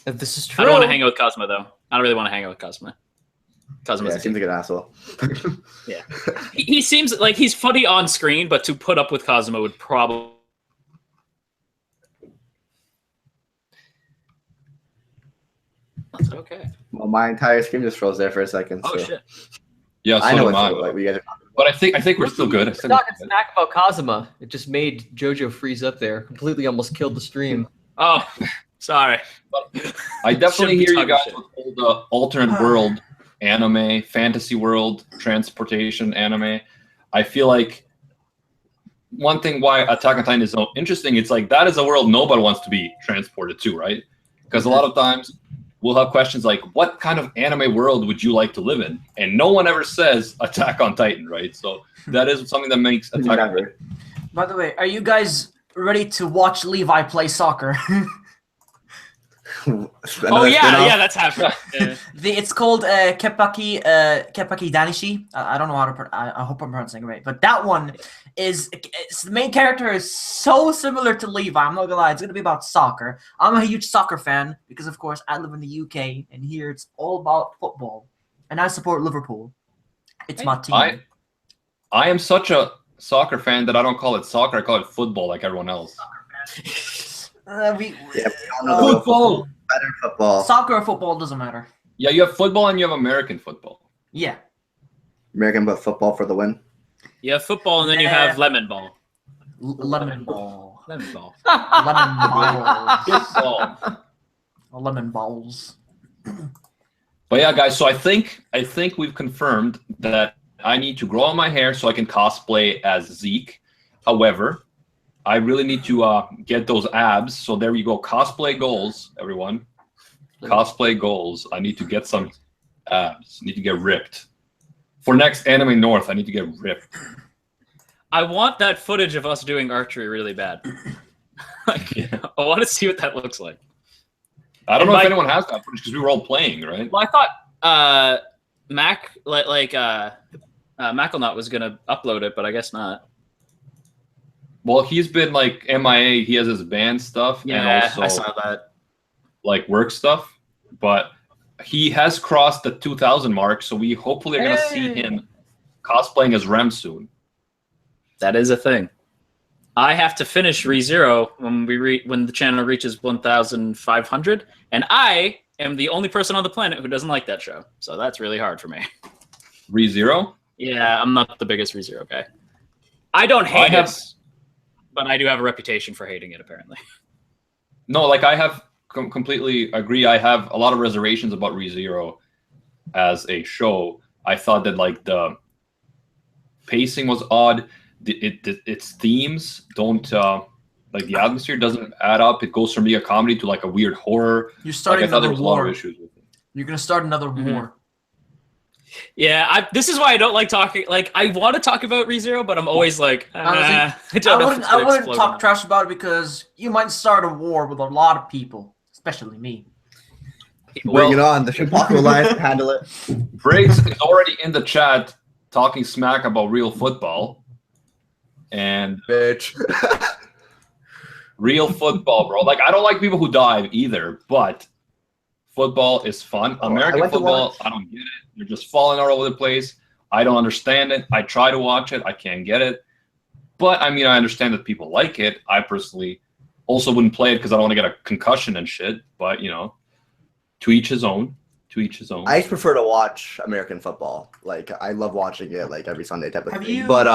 If this is true. I don't want to hang out with Cosmo though. I don't really want to hang out with Cosmo. Cosmo's Seems like an asshole. Yeah. He seems like he's funny on screen, but to put up with Cosmo would probably. That's okay. Well, my entire screen just froze there for a second. Oh so. shit. Yeah, so I know do what mine. like we guys are But I think we're still good. I think we're Talking good. smack about Kazuma. It just made JoJo freeze up there. Completely almost killed the stream. Oh, sorry. I definitely Shouldn't be hear you talking guys shit. with all the alternate world anime, fantasy world, transportation anime. I feel like one thing why Attack on Titan is so interesting, it's like that is a world nobody wants to be transported to, right? Because a lot of times we'll have questions like, what kind of anime world would you like to live in? And no one ever says Attack on Titan, right? So that is something that makes Attack on Titan. Never. By the way, are you guys ready to watch Levi play soccer? Oh yeah, that's happening. Yeah. It's called Kepaki Danishi. I don't know how to. I hope I'm pronouncing it right. But that one is the main character is so similar to Levi. I'm not gonna lie. It's gonna be about soccer. I'm a huge soccer fan because, of course, I live in the UK, and here it's all about football, and I support Liverpool. It's my team. I am such a soccer fan that I don't call it soccer. I call it football, like everyone else. We all know Football. better football. Soccer or football doesn't matter. Yeah, you have football and you have American football. Yeah. American but football for the win. You have football and then you have lemon ball. Lemon ball. Lemon ball. Lemon balls. Football. Lemon balls. But yeah, guys. So I think we've confirmed that I need to grow out my hair so I can cosplay as Zeke. However, I really need to get those abs. So there you go. Cosplay goals, everyone. Cosplay goals. I need to get some abs. I need to get ripped. For next Anime North, I need to get ripped. I want that footage of us doing archery really bad. I want to see what that looks like. I don't know if anyone has that footage because we were all playing, right? Well, I thought Mackelnut was gonna upload it, but I guess not. Well, he's been like MIA. He has his band stuff and also I saw that. like work stuff, but he has crossed the 2,000 mark. So we hopefully are gonna see him cosplaying as Rem soon. That is a thing. I have to finish ReZero when the channel reaches 1,500, and I am the only person on the planet who doesn't like that show. So that's really hard for me. ReZero? Yeah, I'm not the biggest ReZero guy. I don't hate it, but I do have a reputation for hating it, apparently. No, like I have completely agree. I have a lot of reservations about ReZero as a show. I thought that like the pacing was odd. Its themes don't like the atmosphere doesn't add up. It goes from being a comedy to like a weird horror. You're starting I thought there another was a lot war. of issues with it. You're gonna start another war. Yeah, this is why I don't like talking. Like, I want to talk about ReZero, but I'm always like, I wouldn't talk trash about it because you might start a war with a lot of people, especially me. Bring it on. The Shinpaku Alliance can handle it. Briggs is already in the chat talking smack about real football. And Bitch. real football, bro. Like I don't like people who dive either, but football is fun. American football, I don't get it. They're just falling all over the place. I don't understand it. I try to watch it. I can't get it. But I mean, I understand that people like it. I personally also wouldn't play it because I don't want to get a concussion and shit. But you know, to each his own. To each his own. I just prefer to watch American football. Like I love watching it like every Sunday type of thing. you- But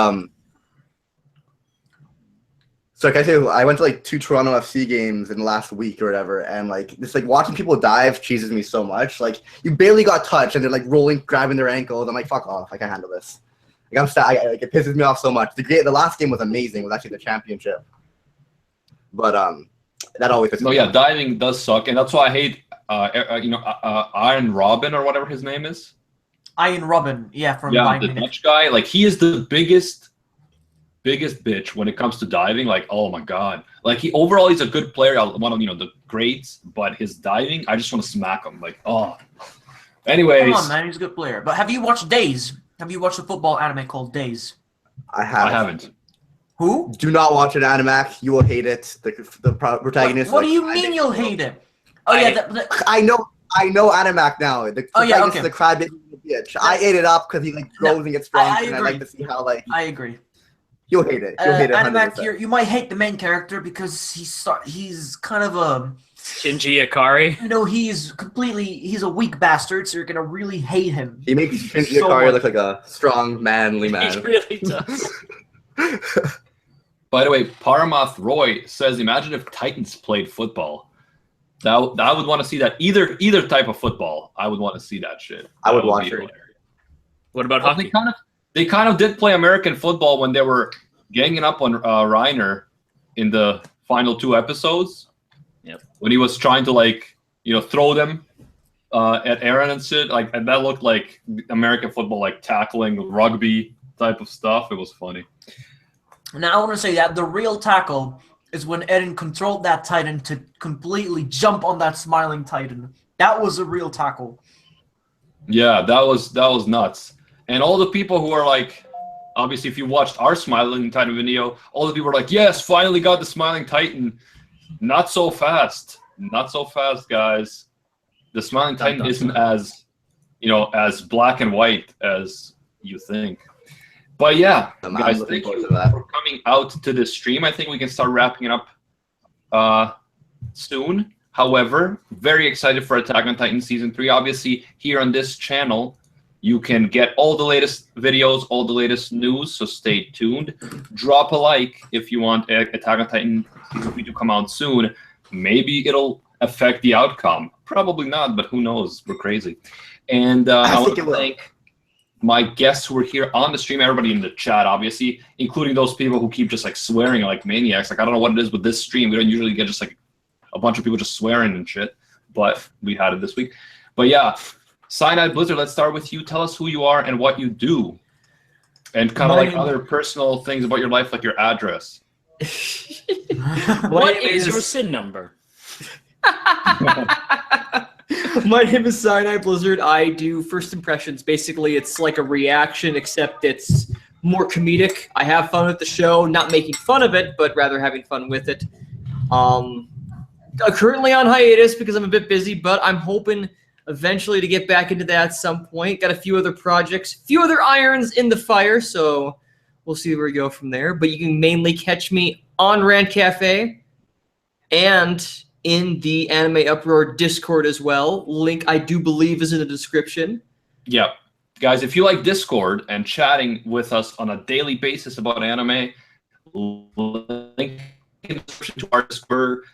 So like I say, I went to like 2 Toronto FC games in the last week or whatever, and like just like watching people dive cheeses me so much. Like you barely got touched, and they're like rolling, grabbing their ankles. I'm like, fuck off, I can't handle this. Like like it pisses me off so much. The last game was amazing. It was actually the championship, but that always pisses me off. Diving does suck, and that's why I hate Iron Robin or whatever his name is. Iron Robin, from the Dutch guy. Like he is the biggest bitch when it comes to diving. Like, oh my god, like he's a good player, one of the greats, but his diving, I just want to smack him. Like, oh. Anyways, come on, man, he's a good player. But have you watched Days? Have you watched a football anime called Days? I haven't. Who? Do not watch it, Animac. You will hate it. The protagonist. What do you mean you'll hate it? Oh I know Animac now. The protagonist is the crybaby bitch. I ate it up because he like grows and gets strong, and I like to see how like. I agree. You'll hate it. You'll hate it. Animac, you might hate the main character because he's kind of a Shinji Ikari. He's a weak bastard, so you're gonna really hate him. He makes Shinji Ikari look like a strong, manly man. He really does. By the way, Paramath Roy says, "Imagine if Titans played football. I would want to see that. Either type of football, I would want to see that shit. I would watch it. What about hockey? They kind of did play American football when they were ganging up on Reiner in the final 2 episodes. Yep. When he was trying to throw them at Aaron and shit, and that looked like American football, like tackling rugby type of stuff. It was funny. Now I want to say that the real tackle is when Eren controlled that Titan to completely jump on that smiling Titan. That was a real tackle. Yeah, that was nuts. And all the people who are like, obviously, if you watched our Smiling Titan video, all the people were like, yes, finally got the Smiling Titan. Not so fast. Not so fast, guys. The Smiling Titan isn't as black and white as you think. But yeah, guys, thank you for coming out to this stream. I think we can start wrapping it up soon. However, very excited for Attack on Titan Season 3. Obviously, here on this channel, you can get all the latest videos, all the latest news, so stay tuned. Drop a like if you want Attack on Titan Season 3 to come out soon. Maybe it'll affect the outcome. Probably not, but who knows? We're crazy. And I want to thank my guests who were here on the stream, everybody in the chat, obviously, including those people who keep just like swearing like maniacs. Like, I don't know what it is with this stream. We don't usually get just like a bunch of people just swearing and shit, but we had it this week. But yeah. CyanideBlizzard, let's start with you. Tell us who you are and what you do. And kind of like other personal things about your life, like your address. What is your SIN number? My name is CyanideBlizzard. I do first impressions. Basically, it's like a reaction, except it's more comedic. I have fun with the show, not making fun of it, but rather having fun with it. Currently on hiatus because I'm a bit busy, but I'm hoping eventually to get back into that at some point. Got a few other projects, few other irons in the fire, so we'll see where we go from there. But you can mainly catch me on Rant Café and in the Anime Uproar Discord as well. Link, I do believe, is in the description. Yeah. Guys, if you like Discord and chatting with us on a daily basis about anime, link in the description to our Discord.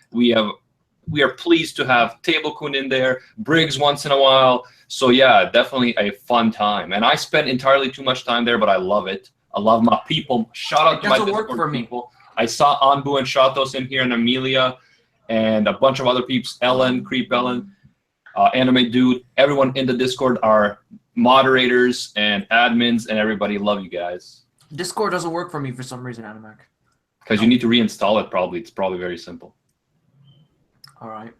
We are pleased to have Table-kun in there, Briggs once in a while. So yeah, definitely a fun time. And I spend entirely too much time there, but I love it. I love my people. Shout out to my Discord people. I saw Anbu and Shatos in here, and Amelia, and a bunch of other peeps, Ellen, Creep Ellen, Anime Dude. Everyone in the Discord are moderators and admins, and everybody. Love you guys. Discord doesn't work for me for some reason, Animac. Because you need to reinstall it, probably. It's probably very simple. All right.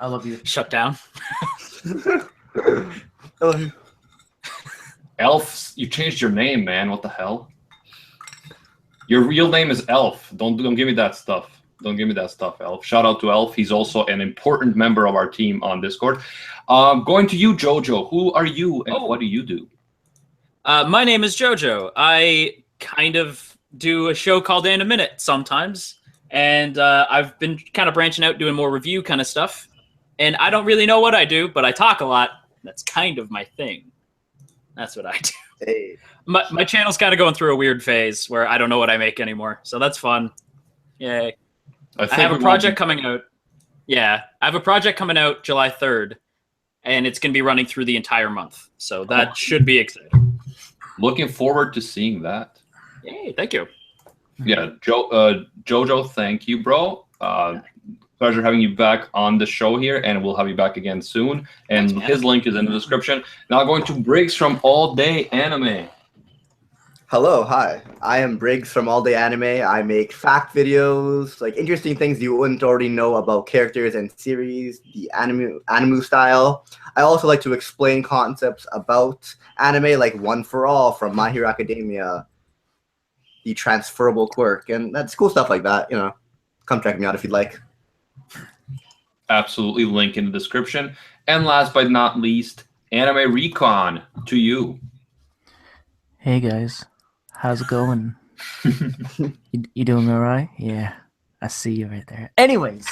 I love you. Shut down. Elf, you changed your name, man. What the hell? Your real name is Elf. Don't give me that stuff. Don't give me that stuff, Elf. Shout out to Elf. He's also an important member of our team on Discord. Going to you, JoJo. Who are you and what do you do? My name is JoJo. I kind of do a show called In a Minute sometimes. And I've been kind of branching out, doing more review kind of stuff. And I don't really know what I do, but I talk a lot. That's kind of my thing. That's what I do. Hey. My channel's kind of going through a weird phase where I don't know what I make anymore. So that's fun. Yay. I I have a project coming out. Yeah, I have a project coming out July 3rd, and it's going to be running through the entire month. So that should be exciting. Looking forward to seeing that. Yay, thank you. Yeah, JoJo, thank you, bro. Pleasure having you back on the show here, and we'll have you back again soon. And Thanks, his link is in the description. Now going to Briggs from All Day Anime. Hello, hi. I am Briggs from All Day Anime. I make fact videos, like interesting things you wouldn't already know about characters and series, the anime style. I also like to explain concepts about anime, like One for All from My Hero Academia, the transferable quirk, and that's cool stuff like that. You know, come check me out if you'd like. Absolutely, link in the description. And last but not least, Anime Recon to you. Hey guys, how's it going? you doing all right? Yeah, I see you right there. Anyways,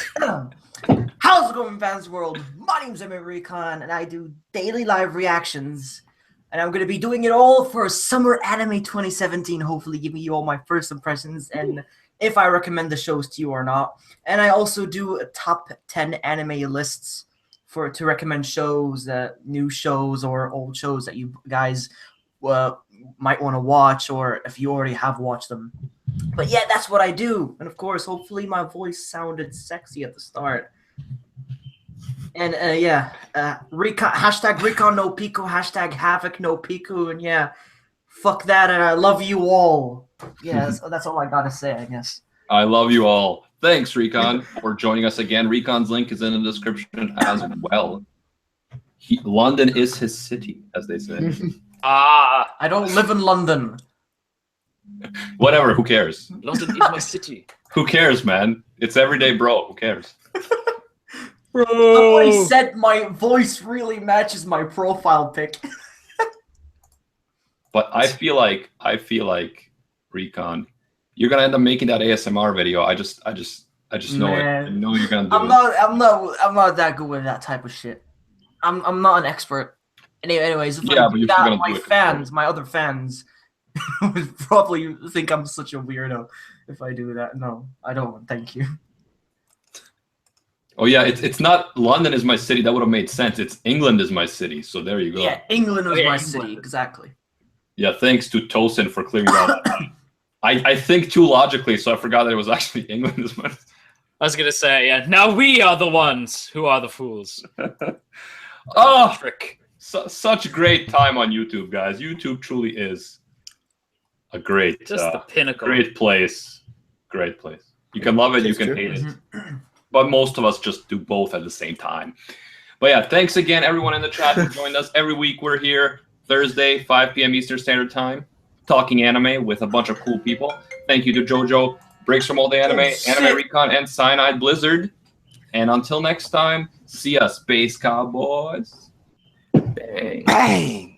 how's it going, fans world? My name's Emmett Recon, and I do daily live reactions. And I'm going to be doing it all for Summer Anime 2017, hopefully giving you all my first impressions and if I recommend the shows to you or not. And I also do a top 10 anime lists to recommend shows, new shows or old shows that you guys might want to watch, or if you already have watched them. But yeah, that's what I do. And of course, hopefully my voice sounded sexy at the start. And Recon, hashtag Recon no Pico, hashtag Havoc no Pico, and yeah, fuck that, and I love you all. Yeah, that's all I gotta say, I guess. I love you all. Thanks, Recon, for joining us again. Recon's link is in the description as well. London is his city, as they say. I don't live in London. Whatever, who cares? London is my city. Who cares, man? It's everyday, bro. Who cares? Somebody said my voice really matches my profile pic. But I feel like Recon, you're gonna end up making that ASMR video. I just know it. I know you're gonna do it. I'm not that good with that type of shit. I'm not an expert. Anyways, if I do that, my other fans would probably think I'm such a weirdo if I do that. No, I don't. Thank you. Oh yeah, it's not London is my city. That would have made sense. It's England is my city. So there you go. Yeah, England is my city. Exactly. Yeah, thanks to Tosin for clearing that up. I think too logically, so I forgot that it was actually England is my. I was gonna say, yeah. Now we are the ones who are the fools. Oh, trick! Such great time on YouTube, guys. YouTube truly is a great, just the pinnacle. Great place. Great place. You can love it, you can hate it. But most of us just do both at the same time. But yeah, thanks again, everyone in the chat who joined us. Every week we're here, Thursday, 5 p.m. Eastern Standard Time, talking anime with a bunch of cool people. Thank you to JoJo, Breaks from All Day Anime, Anime Recon, and CyanideBlizzard. And until next time, see ya, Space Cowboys. Bang. Bang.